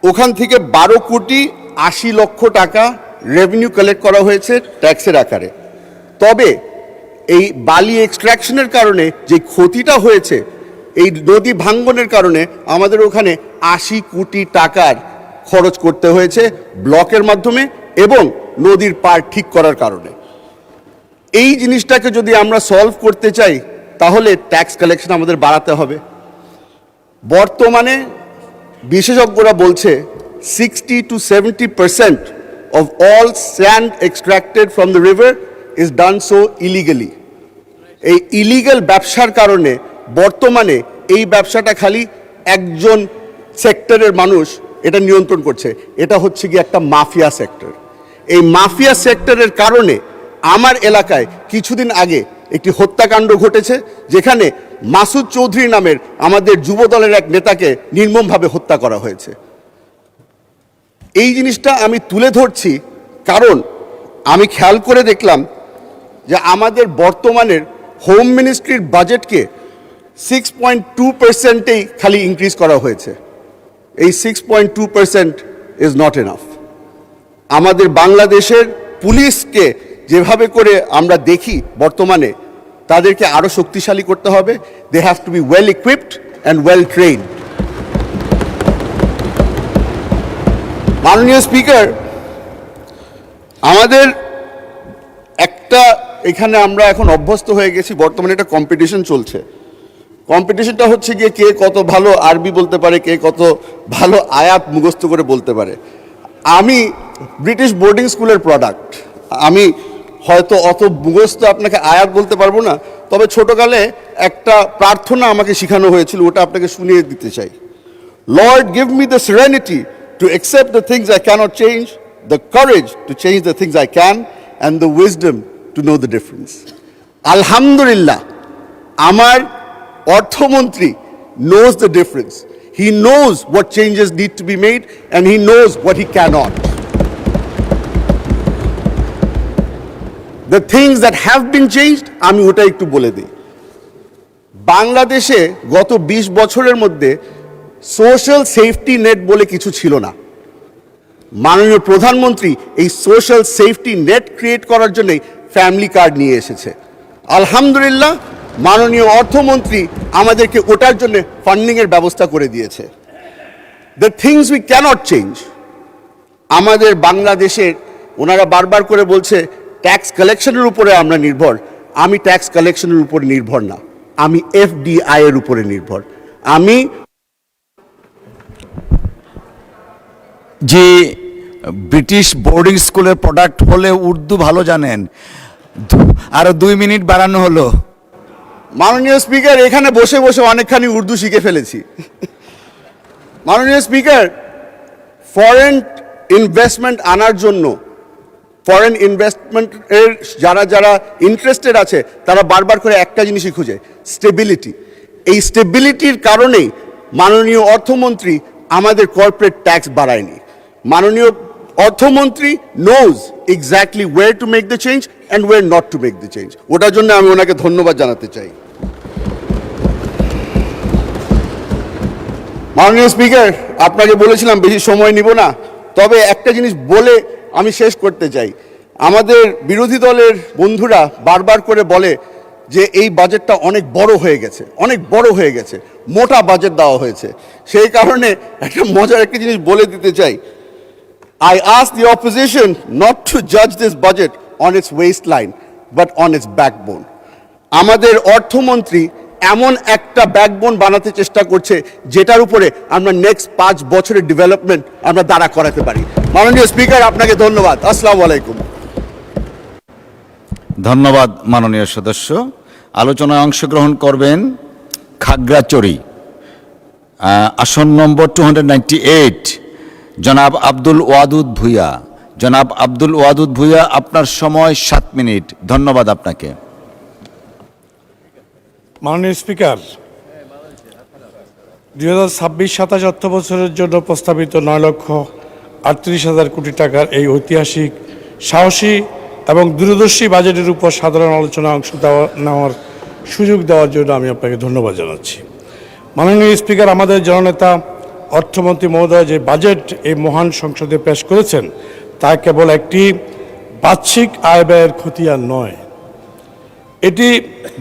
Speaker 6: ওখান থেকে 12,80,00,000 টাকা রেভিনিউ কালেক্ট করা হয়েছে ট্যাক্সের আকারে। তবে এই বালি এক্সট্রাকশনের কারণে যে ক্ষতিটা হয়েছে, এই নদী ভাঙ্গনের কারণে আমাদের ওখানে 80 কোটি টাকার খরচ করতে হয়েছে ব্লকের মাধ্যমে এবং নদীর পাড় ঠিক করার কারণে। এই জিনিসটাকে যদি আমরা সলভ করতে চাই তাহলে ট্যাক্স কালেকশন আমাদের বাড়াতে হবে। বর্তমানে বিশেষজ্ঞরা বলছে 60 to 70% of all sand extracted from the river is done so illegally. এই ইলিগাল ব্যবসার কারণে বর্তমানে এই ব্যবসাটা খালি একজন সেক্টরের মানুষ এটা নিয়ন্ত্রণ করছে, এটা হচ্ছে কি একটা মাফিয়া সেক্টর। এই মাফিয়া সেক্টরের কারণে আমার এলাকায় কিছুদিন আগে একটি হত্যাকাণ্ড ঘটেছে, যেখানে মাসুদ চৌধুরী নামের আমাদের যুবদলের এক নেতাকে নির্মমভাবে হত্যা করা হয়েছে। এই জিনিসটা আমি তুলে ধরছি কারণ আমি খেয়াল করে দেখলাম যে আমাদের বর্তমানের হোম মিনিস্ট্রির বাজেটকে 6.2%-এই খালি ইনক্রিজ করা হয়েছে। এই 6.2% ইজ নট এনাফ। আমাদের বাংলাদেশের পুলিশকে যেভাবে করে আমরা দেখি বর্তমানে, তাদেরকে আরও শক্তিশালী করতে হবে। They have to be well equipped and well trained. মাননীয় স্পিকার, আমাদের একটা এখানে আমরা এখন অভ্যস্ত হয়ে গেছি, বর্তমানে একটা কম্পিটিশন চলছে। কম্পিটিশনটা হচ্ছে গিয়ে কে কত ভালো আরবি বলতে পারে, কে কত ভালো আয়াত মুখস্থ করে বলতে পারে। আমি ব্রিটিশ বোর্ডিং স্কুলের প্রোডাক্ট, আমি হয়তো অত মুখস্থ আপনাকে আয়াত বলতে পারবো না, তবে ছোটকালে একটা প্রার্থনা আমাকে শেখানো হয়েছিল, ওটা আপনাকে শুনিয়ে দিতে চাই। Lord give me the serenity to accept the things I cannot change, the courage to change the things I can, and the wisdom to know the difference. আলহামদুলিল্লাহ, আমার অর্থমন্ত্রী knows the difference. He knows what changes need to be made and he knows what he cannot. The things that have been changed, আমি ওটা একটু বলে দিই। বাংলাদেশে গত 20 বছরের মধ্যে সোশ্যাল সেফটি নেট বলে কিছু ছিল না। মাননীয় প্রধানমন্ত্রী এই সোশ্যাল সেফটি নেট ক্রিয়েট করার জন্যই ফ্যামিলি কার্ড নিয়ে এসেছে। আলহামদুলিল্লাহ, মাননীয় অর্থমন্ত্রী আমাদেরকে ওটার জন্য ফান্ডিংয়ের ব্যবস্থা করে দিয়েছে। The things we cannot change, আমাদের বাংলাদেশের ওনারা বারবার করে বলছে ট্যাক্স কালেকশনের উপরে আমরা নির্ভর। আমি ট্যাক্স কালেকশনের উপর নির্ভর না, আমি এফডিআই এর উপরে নির্ভর। আমি
Speaker 1: যে ব্রিটিশ বোর্ডিং স্কুলের প্রোডাক্ট হলে উর্দু ভালো জানেন, আরো 2 মিনিট বাড়ানো হলো।
Speaker 6: মাননীয় স্পিকার, এখানে বসে বসে অনেকখানি উর্দু শিখে ফেলেছি। মাননীয় স্পিকার, ফরেন ইনভেস্টমেন্ট আনার জন্য, ফরেন ইনভেস্টমেন্টের যারা যারা ইন্টারেস্টেড আছে তারা বারবার করে একটা জিনিসই খুঁজে, স্টেবিলিটি। এই স্টেবিলিটির কারণেই মাননীয় অর্থমন্ত্রী আমাদের কর্পোরেট ট্যাক্স বাড়ায়নি। মাননীয় অর্থমন্ত্রী knows exactly where to make the change and where not to make the change. ওটার জন্য আমি ওনাকে ধন্যবাদ জানাতে চাই। মাননীয় স্পিকার, আপনাকে বলেছিলাম বেশি সময় নিব না, তবে একটা জিনিস বলে আমি শেষ করতে চাই। আমাদের বিরোধী দলের বন্ধুরা বারবার করে বলে যে এই বাজেটটা অনেক বড় হয়ে গেছে, অনেক বড় হয়ে গেছে, মোটা বাজেট দেওয়া হয়েছে। সেই কারণে একটা মজার একটা জিনিস বলে দিতে চাই। I ask the opposition not to judge this budget on its waistline, but on its backbone. আমাদের অর্থমন্ত্রী এমন একটা ব্যাকবোন বানাতে চেষ্টা করছে যেটার উপরে আমরা নেক্সট 5 বছরের ডেভেলপমেন্ট আমরা দাঁড়া করাতে পারি। মাননীয় স্পিকার, আপনাকে ধন্যবাদ। আসসালামু আলাইকুম।
Speaker 1: ধন্যবাদ মাননীয় সদস্য। আলোচনায় অংশগ্রহণ করবেন খাগড়াছড়ি আসন নম্বর 298 জনাব আব্দুল ওয়াদুদ ভূঁইয়া। জনাব আব্দুল ওয়াদুদ ভূঁইয়া, আপনার সময় 7 মিনিট। ধন্যবাদ আপনাকে।
Speaker 7: মাননীয় স্পিকার, 2026-27 অর্থ বছরের জন্য প্রস্তাবিত 9,38,000 কোটি টাকার এই ঐতিহাসিক, সাহসী এবং দূরদর্শী বাজেটের উপর সাধারণ আলোচনায় অংশ নেওয়ার সুযোগ দেওয়ার জন্য আমি আপনাকে ধন্যবাদ জানাচ্ছি। মাননীয় স্পিকার, আমাদের জননেতা অর্থমন্ত্রী মহোদয় যে বাজেট এই মহান সংসদে পেশ করেছেন তা কেবল একটি বার্ষিক আয় ব্যয়ের খতিয়ান নয়, এটি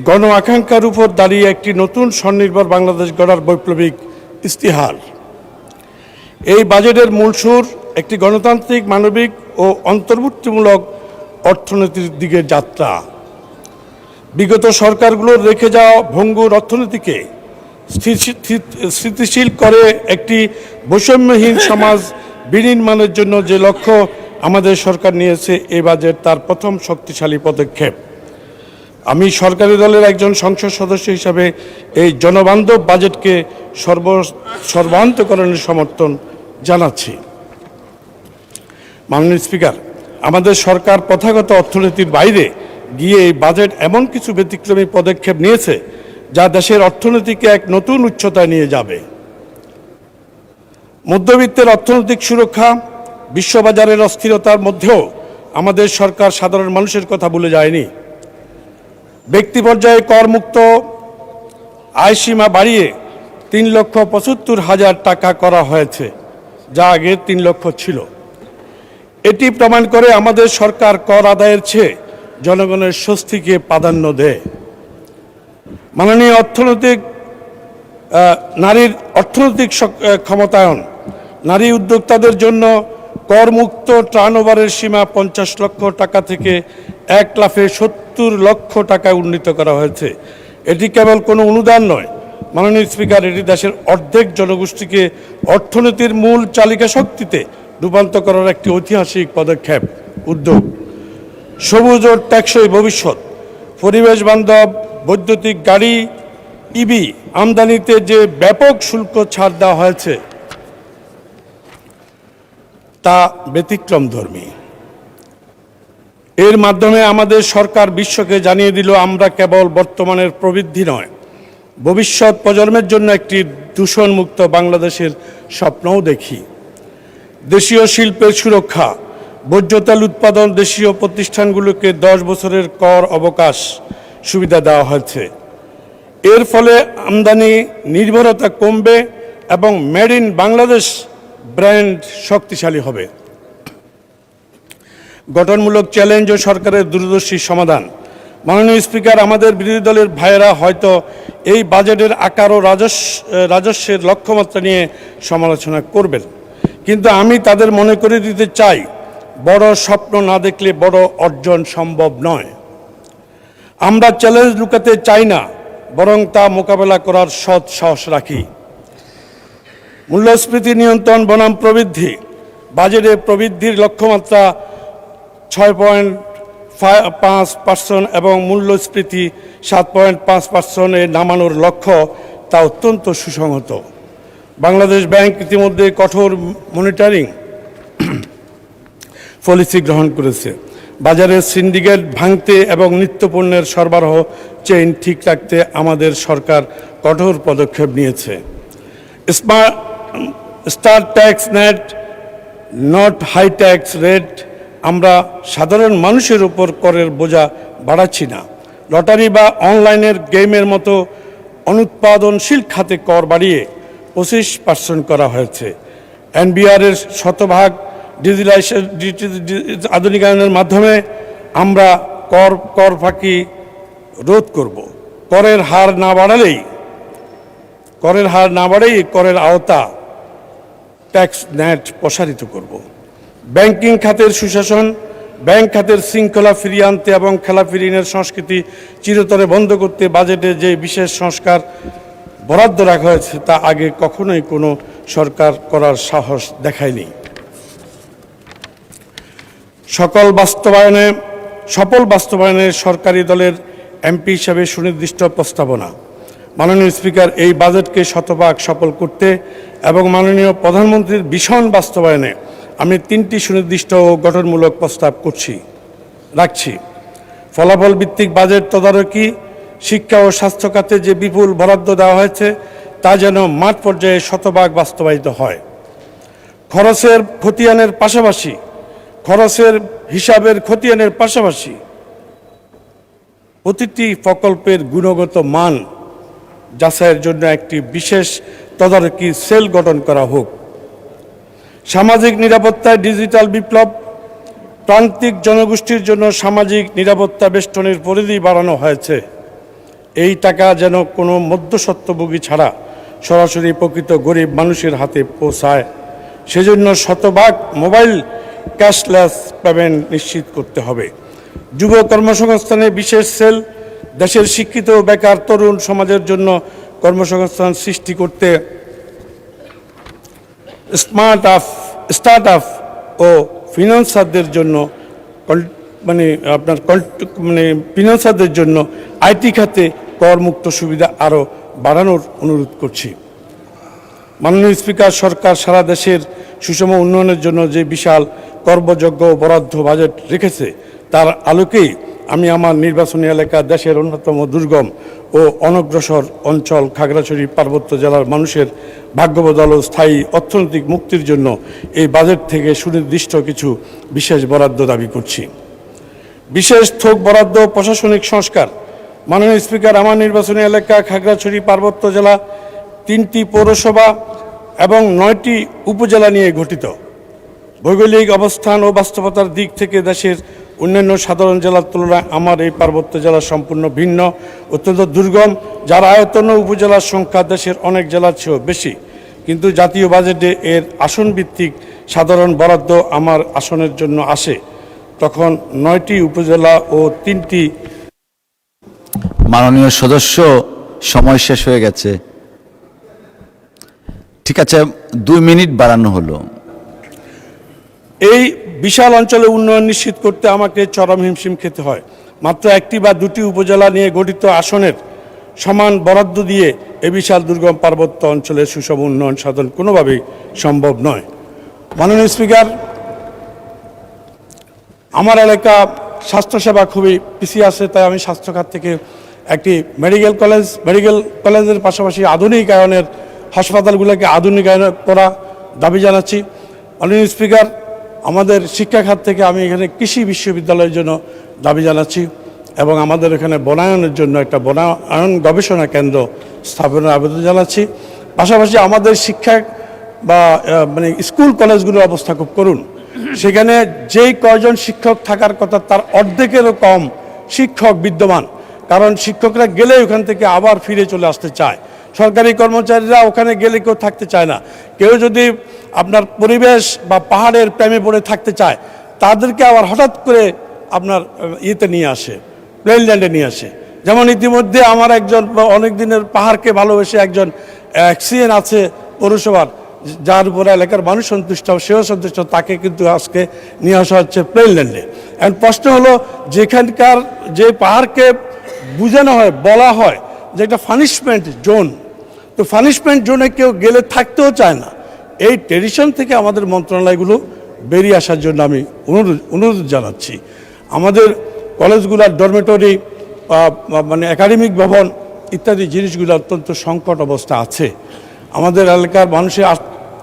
Speaker 7: গণ আকাঙ্ক্ষার উপর দাঁড়িয়ে একটি নতুন স্বনির্ভর বাংলাদেশ গড়ার বৈপ্লবিক ইস্তিহার। এই বাজেটের মূল সুর একটি গণতান্ত্রিক, মানবিক ও অন্তর্ভুক্তিমূলক অর্থনীতির দিকে যাত্রা। বিগত সরকারগুলোর রেখে যাওয়া ভঙ্গুর অর্থনীতিকে স্থিতিশীল করে একটি বৈষম্যহীন সমাজ বিনির্মাণের জন্য যে লক্ষ্য আমাদের সরকার নিয়েছে, এই বাজেট তার প্রথম শক্তিশালী পদক্ষেপ। আমি সরকারি দলের একজন সংসদ সদস্য হিসাবে এই জনবান্ধব বাজেটকে সর্বান্তকরণের সমর্থন জানাচ্ছি। মাননীয় স্পিকার, আমাদের সরকার প্রথাগত অর্থনীতির বাইরে গিয়ে এই বাজেট এমন কিছু ব্যতিক্রমী পদক্ষেপ নিয়েছে যা দেশের অর্থনীতিকে এক নতুন উচ্চতায় নিয়ে যাবে। মধ্যবিত্তের অর্থনৈতিক সুরক্ষা, বিশ্ববাজারের অস্থিরতার মধ্যেও আমাদের সরকার সাধারণ মানুষের কথা ভুলে যায়নি। ব্যক্তি পর্যায়ে করমুক্ত আয়সীমা বাড়িয়ে 3,75,000 টাকা করা হয়েছে, যা আগে 3 লক্ষ ছিল। এটি প্রমাণ করে আমাদের সরকার কর আদায়ের চেয়ে জনগণের স্বস্তিকে প্রাধান্য দেয়। মাননীয় নারীর অর্থনৈতিক ক্ষমতায়ন, নারী উদ্যোক্তাদের জন্য করমুক্ত টার্নওভারের সীমা 50 লক্ষ টাকা থেকে 1,70,000 লক্ষ টাকায় উন্নীত করা হয়েছে। এটি কেবল কোনো অনুদান নয় মাননীয় স্পিকার, এটি দেশের অর্ধেক জনগোষ্ঠীকে অর্থনীতির মূল চালিকা শক্তিতে রূপান্তর করার একটি ঐতিহাসিক পদক্ষেপ, উদ্যোগ। সবুজ ও টেকসই ভবিষ্যৎ, পরিবেশ বান্ধব বৈদ্যুতিক গাড়ি ইভি আমদানিতে যে ব্যাপক শুল্ক ছাড় দেওয়া হয়েছে তা ব্যতিক্রমধর্মী। এর মাধ্যমে আমাদের সরকার বিশ্বকে জানিয়ে দিল, আমরা কেবল বর্তমানের প্রবৃদ্ধি নয়, ভবিষ্যৎ প্রজন্মের জন্য একটি দূষণমুক্ত বাংলাদেশের স্বপ্নও দেখি। দেশীয় শিল্পের সুরক্ষা, ভোজ্য তেল উৎপাদন, দেশীয় প্রতিষ্ঠানগুলোকে 10 বছরের কর অবকাশ সুবিধা দেওয়া হয়েছে। এর ফলে আমদানি নির্ভরতা কমবে এবং মেড ইন বাংলাদেশ ব্র্যান্ড শক্তিশালী হবে। গঠনমূলক চ্যালেঞ্জ ও সরকারের দূরদর্শী সমাধান। মাননীয় স্পিকার, আমাদের বিরোধী দলের ভাইয়েরা হয়তো এই বাজেটের আকার ও রাজস্বের লক্ষ্যমাত্রা নিয়ে সমালোচনা করবেন, কিন্তু আমি তাদের মনে করে দিতে চাই, বড় স্বপ্ন না দেখলে বড় অর্জন সম্ভব নয়। আমরা চ্যালেঞ্জ লুকাতে চাই না, বরং তা মোকাবেলা করার সৎ সাহস রাখি। মূল্যস্ফীতি নিয়ন্ত্রণ বনাম প্রবৃদ্ধি। বাজেটে প্রবৃদ্ধির লক্ষ্যমাত্রা 6.5% এবং মূল্যস্ফীতি 7.5% নামানোর লক্ষ্য, তা অত্যন্ত সুসংহত। বাংলাদেশ ব্যাংক ইতিমধ্যে কঠোর মনিটরিং পলিসি গ্রহণ করেছে। বাজারের সিন্ডিকেট ভাঙতে এবং নিত্যপণ্যের সরবরাহ চেইন ঠিক রাখতে আমাদের সরকার কঠোর পদক্ষেপ নিয়েছে। Star tax net, not high tax rate. আমরা সাধারণ মানুষের উপর করের বোঝা বাড়াচ্ছি না। লটারি বা অনলাইনের গেমের মতো অনুৎপাদনশীল খাতে কর বাড়িয়ে 25% করা হয়েছে। এনবিআরের শতভাগ আধুনিকায়নের মাধ্যমে আমরা কর ফাঁকি রোধ করব। করের হার না বাড়ালেই করের আওতা ট্যাক্স নেট প্রসারিত করব। ব্যাংকিং খাতের সুশাসন, ব্যাংক খাতের শৃঙ্খলা ফিরিয়ে আনতে এবং খেলাপি ঋণের সংস্কৃতি চিরতরে বন্ধ করতে বাজেটে যে বিশেষ সংস্কার বরাদ্দ রাখা হয়েছে তা আগে কখনোই কোনো সরকার করার সাহস দেখায়নি। সফল বাস্তবায়নে সরকারি দলের এমপি হিসাবে সুনির্দিষ্ট প্রস্তাবনা। মাননীয় স্পিকার, এই বাজেটকে শতভাগ সফল করতে এবং মাননীয় প্রধানমন্ত্রীর ভীষণ বাস্তবায়নে আমি 3টি সুনির্দিষ্ট ও গঠনমূলক প্রস্তাব রাখছি। ফলাফল ভিত্তিক বাজেট তদারকি, শিক্ষা ও স্বাস্থ্য খাতে যে বিপুল বরাদ্দ দেওয়া হয়েছে তা যেন মাঠ পর্যায়ে শতভাগ বাস্তবায়িত হয়। খরচের খতিয়ানের পাশাপাশি খরচের হিসাবের খতিয়ানের পাশাপাশি প্রতিটি প্রকল্পের গুণগত মান যাচাইয়ের জন্য একটি বিশেষ তদারকি সেল গঠন করা হোক। সামাজিক নিরাপত্তায় ডিজিটাল বিপ্লব, প্রান্তিক জনগোষ্ঠীর জন্য সামাজিক নিরাপত্তা বেষ্টনীর পরিধি বাড়ানো হয়েছে। এই টাকা যেন কোনো মধ্যস্বত্বভোগী ছাড়া সরাসরি প্রকৃত গরিব মানুষের হাতে পৌঁছায়, সেজন্য শতভাগ মোবাইল ক্যাশলেস পেমেন্ট নিশ্চিত করতে হবে। যুব কর্মসংস্থানে বিশেষ সেল, দেশের শিক্ষিত ও বেকার তরুণ সমাজের জন্য কর্মসংস্থান সৃষ্টি করতে স্টার্ট আপ ও ফিন্যান্সারদের জন্য ফিন্যান্সারদের জন্য আইটি খাতে করমুক্ত সুবিধা আরও বাড়ানোর অনুরোধ করছি। মাননীয় স্পিকার, সরকার সারা দেশের সুষম উন্নয়নের জন্য যে বিশাল কর্মযোগ্য বরাদ্দ বাজেট রেখেছে, তার আলোকেই আমি আমার নির্বাচনী এলাকা দেশের অন্যতম দুর্গম ও অনগ্রসর অঞ্চল খাগড়াছড়ি পার্বত্য জেলার মানুষের ভাগ্য বদল ও স্থায়ী অর্থনৈতিক মুক্তির জন্য এই বাজেট থেকে সুনির্দিষ্ট কিছু বিশেষ বরাদ্দ দাবি করছি। বিশেষ থোক বরাদ্দ, প্রশাসনিক সংস্কার। মাননীয় স্পিকার, আমার নির্বাচনী এলাকা খাগড়াছড়ি পার্বত্য জেলা 3টি পৌরসভা এবং 9টি উপজেলা নিয়ে গঠিত। ভৌগোলিক অবস্থান ও বাস্তবতার দিক থেকে দেশের অন্যান্য সাধারণ জেলার তুলনায় আমার এই পার্বত্য জেলা সম্পূর্ণ ভিন্ন, অত্যন্ত দুর্গম, যার আয়তন ও উপজেলার সংখ্যা দেশের অনেক জেলার চেয়েও বেশি। কিন্তু জাতীয় বাজেটে এর আসন ভিত্তিক সাধারণ বরাদ্দ আমার আসনের জন্য আসে, তখন 9টি উপজেলা ও 3টি।
Speaker 1: মাননীয় সদস্য, সময় শেষ হয়ে গেছে। ঠিক আছে, 2 মিনিট বাড়ানো হলো।
Speaker 7: এই বিশাল অঞ্চলে উন্নয়ন নিশ্চিত করতে আমাকে চরম হিমশিম খেতে হয়। মাত্র 1টি বা 2টি উপজেলা নিয়ে গঠিত আসনের সমান বরাদ্দ দিয়ে এ বিশাল দুর্গম পার্বত্য অঞ্চলের সুষম উন্নয়ন সাধন কোনোভাবেই সম্ভব নয়। মাননীয় স্পিকার, আমার এলাকা স্বাস্থ্যসেবা খুবই পিছিয়ে আছে, তাই আমি স্বাস্থ্যখাত থেকে একটি মেডিকেল কলেজের পাশাপাশি আধুনিকায়নের হাসপাতালগুলোকে আধুনিকায়ন করা দাবি জানাচ্ছি। মাননীয় স্পিকার, আমাদের শিক্ষা খাত থেকে আমি এখানে কৃষি বিশ্ববিদ্যালয়ের জন্য দাবি জানাচ্ছি এবং আমাদের এখানে বনায়নের জন্য একটা বনায়ন গবেষণা কেন্দ্র স্থাপনের আবেদন জানাচ্ছি। পাশাপাশি আমাদের শিক্ষা বা স্কুল কলেজগুলোর অবস্থা খুব করুন। সেখানে যেই কয়জন শিক্ষক থাকার কথা তার অর্ধেকেরও কম শিক্ষক বিদ্যমান, কারণ শিক্ষকরা গেলে ওখান থেকে আবার ফিরে চলে আসতে চায়। সরকারি কর্মচারীরা ওখানে গেলে কেউ থাকতে চায় না। কেউ যদি আপনার পরিবেশ বা পাহাড়ের প্রেমে পড়ে থাকতে চায়, তাদেরকে আবার হঠাৎ করে আপনার ইয়েতে নিয়ে আসে, প্লেনল্যান্ডে নিয়ে আসে। যেমন ইতিমধ্যে আমার একজন অনেক দিনের পাহাড়কে ভালোবেসে একজন অ্যাক্সিডেন্ট আছে পৌরসভার, যার উপরে এলাকার মানুষ সন্তুষ্ট, সেও সন্তুষ্ট, তাকে কিন্তু আজকে নিয়ে আসা হচ্ছে প্লেনল্যান্ডে। এখন প্রশ্ন হলো, যেখানকার যে পাহাড়কে বোঝানো হয়, বলা হয় যে একটা পানিশমেন্ট জোন, তো পানিশমেন্ট জোনে কেউ গেলে থাকতেও চায় না। এই ট্রেডিশন থেকে আমাদের মন্ত্রণালয়গুলো বেরিয়ে আসার জন্য আমি অনুরোধ জানাচ্ছি। আমাদের কলেজগুলোর ডরমেটরি একাডেমিক ভবন ইত্যাদি জিনিসগুলো অত্যন্ত সংকট অবস্থা আছে। আমাদের এলাকার মানুষের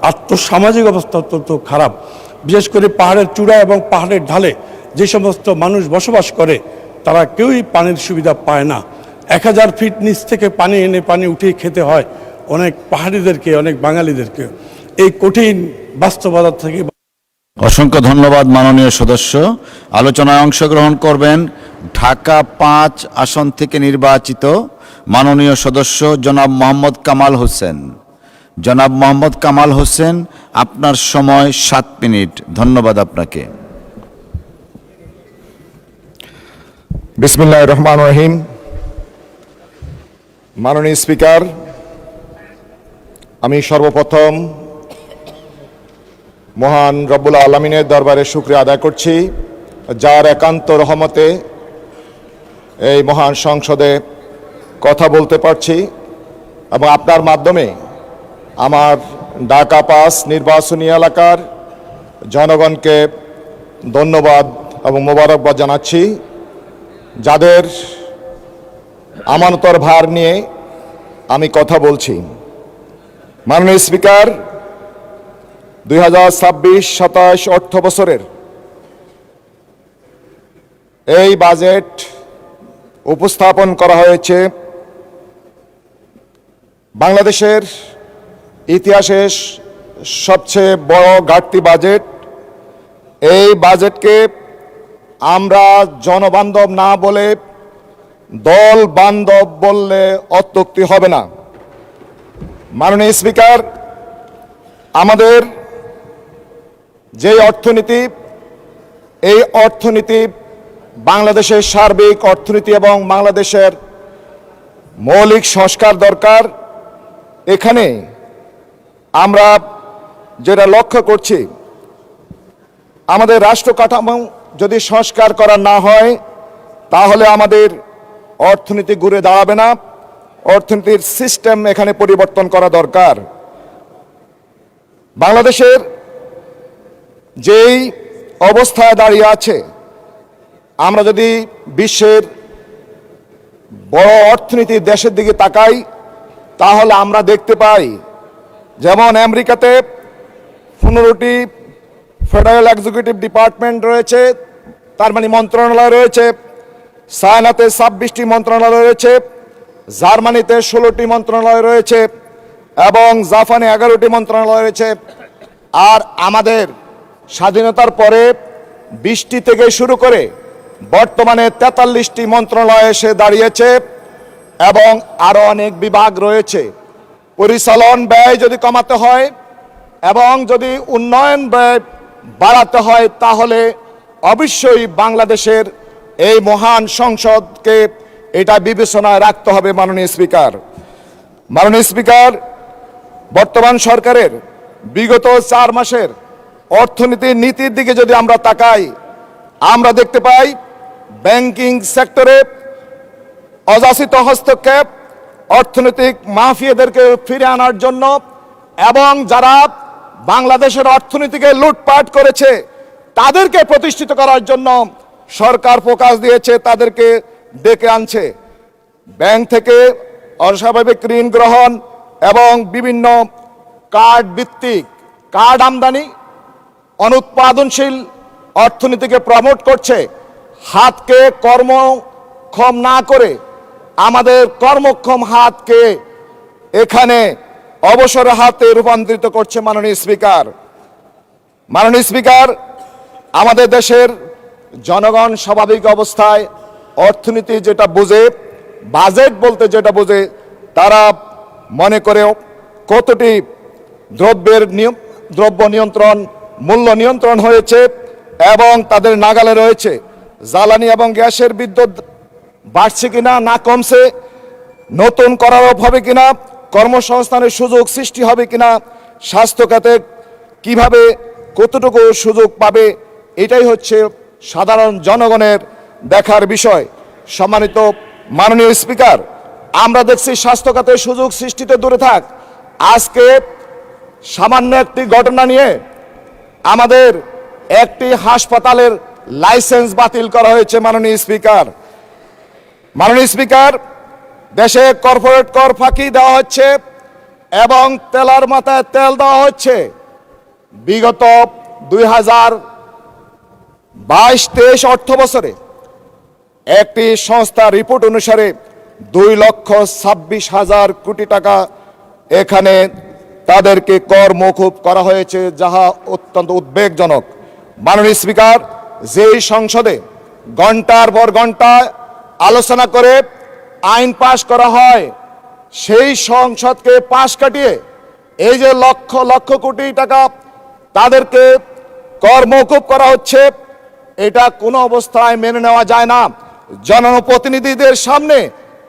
Speaker 7: আর্থসামাজিক অবস্থা অত্যন্ত খারাপ। বিশেষ করে পাহাড়ের চূড়া এবং পাহাড়ের ঢালে যে সমস্ত মানুষ বসবাস করে, তারা কেউই পানির সুবিধা পায় না। 1000 ফিট নিচ থেকে পানি এনে পানি উঠিয়ে খেতে হয় অনেক পাহাড়িদেরকে, অনেক বাঙালিদেরকে। এই কঠিন বাস্তবতা থেকে
Speaker 1: অসংখ্য ধন্যবাদ মাননীয় সদস্য। আলোচনায় অংশগ্রহণ করবেন ঢাকা 5 আসন থেকে নির্বাচিত মাননীয় সদস্য জনাব মোহাম্মদ কামাল হোসেন। জনাব মোহাম্মদ কামাল হোসেন, আপনার সময় 7 মিনিট। ধন্যবাদ আপনাকে।
Speaker 8: বিসমিল্লাহির রহমানির রহিম। মাননীয় স্পিকার, আমি সর্বপ্রথম মহান রব্বুল আলামিনের দরবারে শুকরিয়া আদায় করছি, যার একান্ত রহমতে এই মহান সংসদে কথা বলতে পারছি এবং আপনার মাধ্যমে আমার ঢাকা 5 নির্বাচনী এলাকার জনগণকে ধন্যবাদ এবং মোবারকবাদ জানাচ্ছি, যাদের আমানতের ভার নিয়ে আমি কথা বলছি। মাননীয় স্পিকার, 2026-27 অর্থ বছরের এই বাজেট উপস্থাপন করা হয়েছে বাংলাদেশের ইতিহাসে সবচেয়ে বড় ঘাটতি বাজেট। এই বাজেটকে আমরা জনবান্ধব না বলে দল বান্ধব বললে অত্যুক্তি হবে না। মাননীয় স্পিকার, আমাদের যে অর্থনীতি, এই অর্থনীতি বাংলাদেশের সার্বিক অর্থনীতি এবং বাংলাদেশের মৌলিক সংস্কার দরকার। এখানে আমরা যেটা লক্ষ্য করছি, আমাদের রাষ্ট্র কাঠামো যদি সংস্কার করা না হয় তাহলে আমাদের অর্থনীতি ঘুরে দাঁড়াবে না। অর্থনীতির সিস্টেম এখানে পরিবর্তন করা দরকার। বাংলাদেশের যেই অবস্থায় দাঁড়িয়ে আছে, আমরা যদি বিশ্বের বড় অর্থনীতির দেশের দিকে তাকাই তাহলে আমরা দেখতে পাই, যেমন আমেরিকাতে 15টি ফেডারেল এক্সিকিউটিভ ডিপার্টমেন্ট রয়েছে, তার মানে মন্ত্রণালয় রয়েছে। চায়নাতে 26টি মন্ত্রণালয় রয়েছে, জার্মানিতে 16টি মন্ত্রণালয় রয়েছে এবং জাপানে 11টি মন্ত্রণালয় রয়েছে। আর আমাদের স্বাধীনতার পরে 20টি থেকে শুরু করে বর্তমানে 43টি মন্ত্রণালয় এসে দাঁড়িয়েছে এবং আরও অনেক বিভাগ রয়েছে। পরিচালন ব্যয় যদি কমাতে হয় এবং যদি উন্নয়ন ব্যয় বাড়াতে হয় তাহলে অবশ্যই বাংলাদেশের এই মহান সংসদকে এটা বিবেচনায় রাখতে হবে। মাননীয় স্পিকার, বর্তমান সরকারের বিগত 4 মাসের অর্থনীতির নীতির দিকে যদি আমরা তাকাই, আমরা দেখতে পাই ব্যাংকিং সেক্টরে অযাচিত হস্তক্ষেপ, অর্থনৈতিক মাফিয়াদেরকে ফিরে আনার জন্য এবং যারা বাংলাদেশের অর্থনীতিকে লুটপাট করেছে তাদেরকে প্রতিষ্ঠিত করার জন্য সরকার ফোকাস দিয়েছে, তাদেরকে ডেকে আনছে। ব্যাংক থেকে অস্বাভাবিক ঋণ গ্রহণ এবং বিভিন্ন কার্ড ভিত্তিক কার্ড আমদানি অনুৎপাদনশীল অর্থনীতিকে প্রমোট করছে। হাতকে কর্মক্ষম না করে আমাদের কর্মক্ষম হাতকে এখানে অবসর হাতে রূপান্তরিত করছে। মাননীয় স্পিকার, আমাদের দেশের জনগণ স্বাভাবিক অবস্থায় অর্থনীতি যেটা বোঝে, বাজেট বলতে যেটা বোঝে, তারা মনে করে কতটি দ্রব্য নিয়ন্ত্রণ, মূল্য নিয়ন্ত্রণ হয়েছে এবং তাদের নাগালে রয়েছে। জ্বালানি এবং গ্যাসের বিদ্যুৎ বাড়ছে কিনা না কমছে, নতুন করারোপ হবে কিনা, কর্মসংস্থানের সুযোগ সৃষ্টি হবে কিনা, স্বাস্থ্য খাতে কিভাবে কতটুকু সুযোগ পাবে, এটাই হচ্ছে সাধারণ জনগণের দেখার বিষয়। সম্মানিত মাননীয় স্পিকার, আমরা দেখছি স্বাস্থ্য খাতে সুযোগ সৃষ্টিতে দূরে থাক, আজকে সামান্য একটি ঘটনা নিয়ে আমাদের একটি হাসপাতালের লাইসেন্স বাতিল করা হয়েছে। মাননীয় স্পিকার, দেশে কর্পোরেট কর ফাঁকি দেওয়া হচ্ছে এবং তেলার মাথায় তেল দেওয়া হচ্ছে। বিগত 2022-23 অর্থ বছরে একটি সংস্থা রিপোর্ট অনুসারে 2,26,000 কোটি টাকা এখানে তাদেরকে কর মওকুফ করা হয়েছে, যাহা অত্যন্ত উদ্বেগজনক। মাননীয় স্পিকার, যেই সংসদে ঘন্টার পর ঘন্টা আলোচনা করে আইন পাশ করা হয়, সেই সংসদকে পাশ কাটিয়ে এই যে লক্ষ লক্ষ কোটি টাকা তাদেরকে কর মওকুফ করা হচ্ছে, এটা কোনো অবস্থায় মেনে নেওয়া যায় না। জনপ্রতিনিধিদের সামনে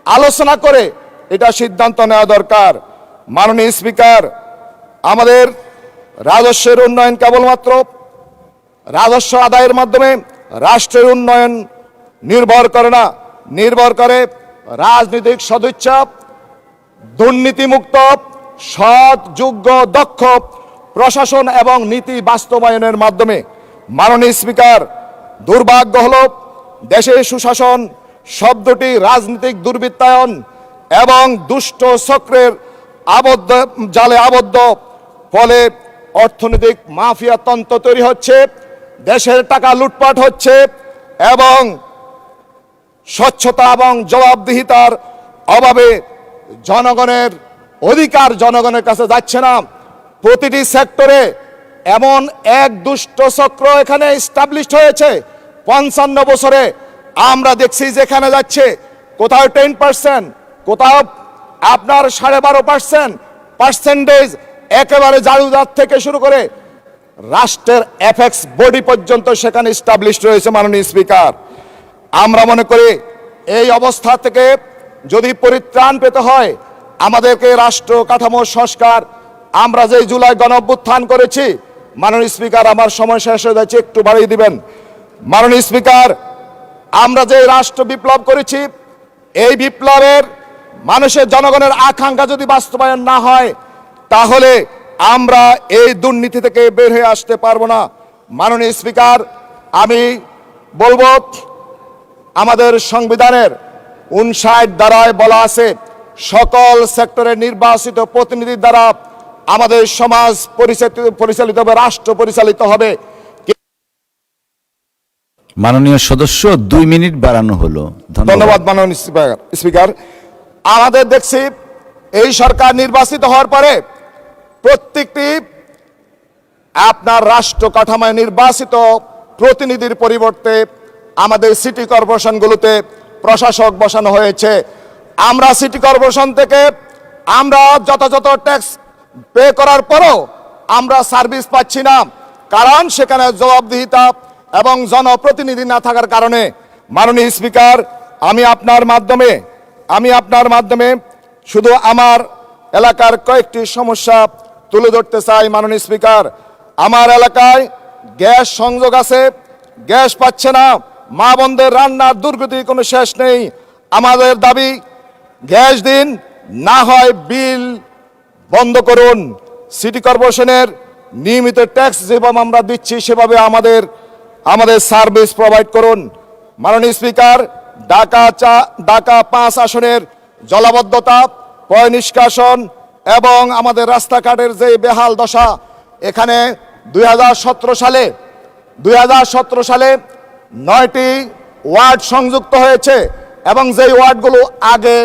Speaker 8: আলোচনা করে এটা সিদ্ধান্ত নেওয়া দরকার। মাননীয় স্পিকার, আমাদের রাজস্বের উন্নয়ন কেবলমাত্র রাজস্ব আদায়ের মাধ্যমে রাষ্ট্রের উন্নয়ন নির্ভর করে না, নির্ভর করে রাজনৈতিক সদিচ্ছা, দুর্নীতিমুক্ত, সৎ, যোগ্য, দক্ষ প্রশাসন এবং নীতি বাস্তবায়নের মাধ্যমে। মাননীয় স্পিকার, দুর্ভাগ্য হল দেশে সুশাসন শব্দটি রাজনৈতিক দুর্বৃত্তায়ন এবং দুষ্ট চক্রের জালে আবদ্ধ, ফলে অর্থনৈতিক মাফিয়া তন্ত্র তৈরি হচ্ছে, দেশের টাকা লুটপাট হচ্ছে এবং স্বচ্ছতা এবং জবাবদিহিতার অভাবে জনগণের অধিকার জনগণের কাছে যাচ্ছে না। প্রতিটি সেক্টরে এমন এক দুষ্ট চক্র এখানে এস্টাবলিশড হয়েছে 55 বছরে। আমরা দেখছি যেখানে যাচ্ছে কোথাও 10%, কোথাও আপনার 12.5% পার্সেন্টেজ, একেবারে জারুদার থেকে শুরু করে রাষ্ট্রের এফেক্স বডি পর্যন্ত সেখানে এস্টাবলিশড রয়েছে। মাননীয় স্পিকার, আমরা মনে করি এই অবস্থা থেকে যদি পরিত্রাণ পেতে হয় আমাদেরকে রাষ্ট্র কাঠামো সংস্কার, আমরা যে জুলাই গণ অভ্যুত্থান করেছি, মাননীয় স্পিকার আমার সময় শেষ হয়ে যাচ্ছে, একটু বাড়িয়ে দিবেন। মাননীয় স্পিকার, আমরা যে রাষ্ট্র বিপ্লব করেছি, এই বিপ্লবের মানুষের জনগণের আকাঙ্ক্ষা যদি বাস্তবায়ন না হয় তাহলে আমরা এই দুর্নীতি থেকে বের হয়ে আসতে পারবো না। মাননীয় স্পিকার, আমি বলবো আমাদের সংবিধানের 59 ধারায় বলা আছে সকল সেক্টরের নির্বাচিত প্রতিনিধির দ্বারা আমাদের সমাজ পরিচালিত হবে, রাষ্ট্র পরিচালিত হবে।
Speaker 1: মাননীয় সদস্য 2 মিনিট বাড়ানো হলো।
Speaker 8: ধন্যবাদ মাননীয় স্পিকার। আমাদের দেখছি এই সরকার নির্বাচিত হওয়ার পরে প্রত্যেকটি আপনার রাষ্ট্র কাঠামোয় নির্বাচিত প্রতিনিধির পরিবর্তে আমাদের সিটি কর্পোরেশনগুলোতে প্রশাসক বসানো হয়েছে। আমরা সিটি কর্পোরেশন থেকে আমরা যথাযথ ট্যাক্স পে করার পরও আমরা সার্ভিস পাচ্ছি না, কারণ সেখানে জবাবদিহিতা এবং জনপ্রতিনিধি না থাকার কারণে। মাননীয় স্পিকার, আমি আপনার মাধ্যমে শুধু আমার এলাকার কয়েকটি সমস্যা তুলে ধরতে চাই। মাননীয় স্পিকার, আমার এলাকায় গ্যাস সংযোগ আছে, গ্যাস পাচ্ছে না, মা বোনদের রান্নার দুর্গতি কোনো শেষ নেই। আমাদের দাবি গ্যাস দিন, না হয় বিল বন্ধ করুন। সিটি কর্পোরেশনের নিয়মিত ট্যাক্স যেভাবে আমরা দিচ্ছি সেভাবে আমাদের সার্ভিস প্রোভাইড করুন। মাননীয় স্পিকার, ঢাকা 5 আসনের জলাবদ্ধতা, পয় নিষ্কাশন এবং আমাদের রাস্তাঘাটের যে বেহাল দশা, এখানে 2017 সালে 9টি ওয়ার্ড সংযুক্ত হয়েছে এবং যেই ওয়ার্ডগুলো আগে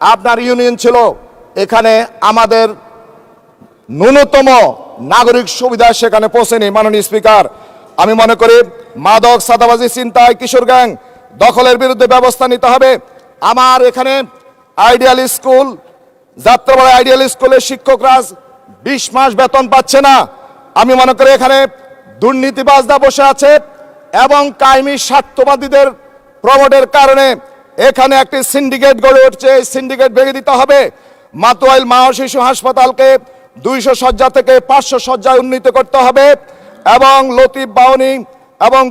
Speaker 8: আপনার ইউনিয়ন ছিল, এখানে আমাদের ন্যূনতম নাগরিক সুবিধা সেখানে পৌঁছেনি। মাননীয় স্পিকার, আমি মনে করি মাদক, সাদাবাজি, ছিনতাই, কিশোর গ্যাং দখলের বিরুদ্ধে ব্যবস্থা নিতে হবে। আমার এখানে আইডিয়াল স্কুল, যাত্রাবাড়ি আইডিয়াল স্কুলের শিক্ষকরা 20 মাস বেতন পাচ্ছে না। আমি মনে করি এখানে দুর্নীতিবাজরা বসে আছে এবং কায়েমি স্বার্থবাদীদের প্রমোটের কারণে এখানে একটি সিন্ডিকেট গড়ে উঠছে। এই সিন্ডিকেট ভেঙে দিতে হবে। মাতোয়াইল মা ও শিশু হাসপাতালকে 200 শয্যা থেকে 500 শয্যায় উন্নীত করতে হবে এবং লতিফ বাউনি এবং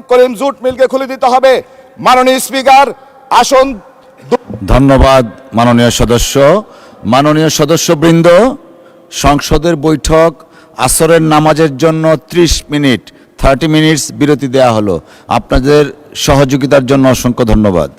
Speaker 8: করিম জুট মিলকে খুলে দিতে হবে। মাননীয় স্পিকার, আসুন।
Speaker 1: ধন্যবাদ মাননীয় সদস্য। মাননীয় সদস্যবৃন্দ, সংসদের বৈঠক আসরের নামাজের জন্য 30 মিনিটস বিরতি দেওয়া হলো। আপনাদের সহযোগিতার জন্য অসংখ্য ধন্যবাদ।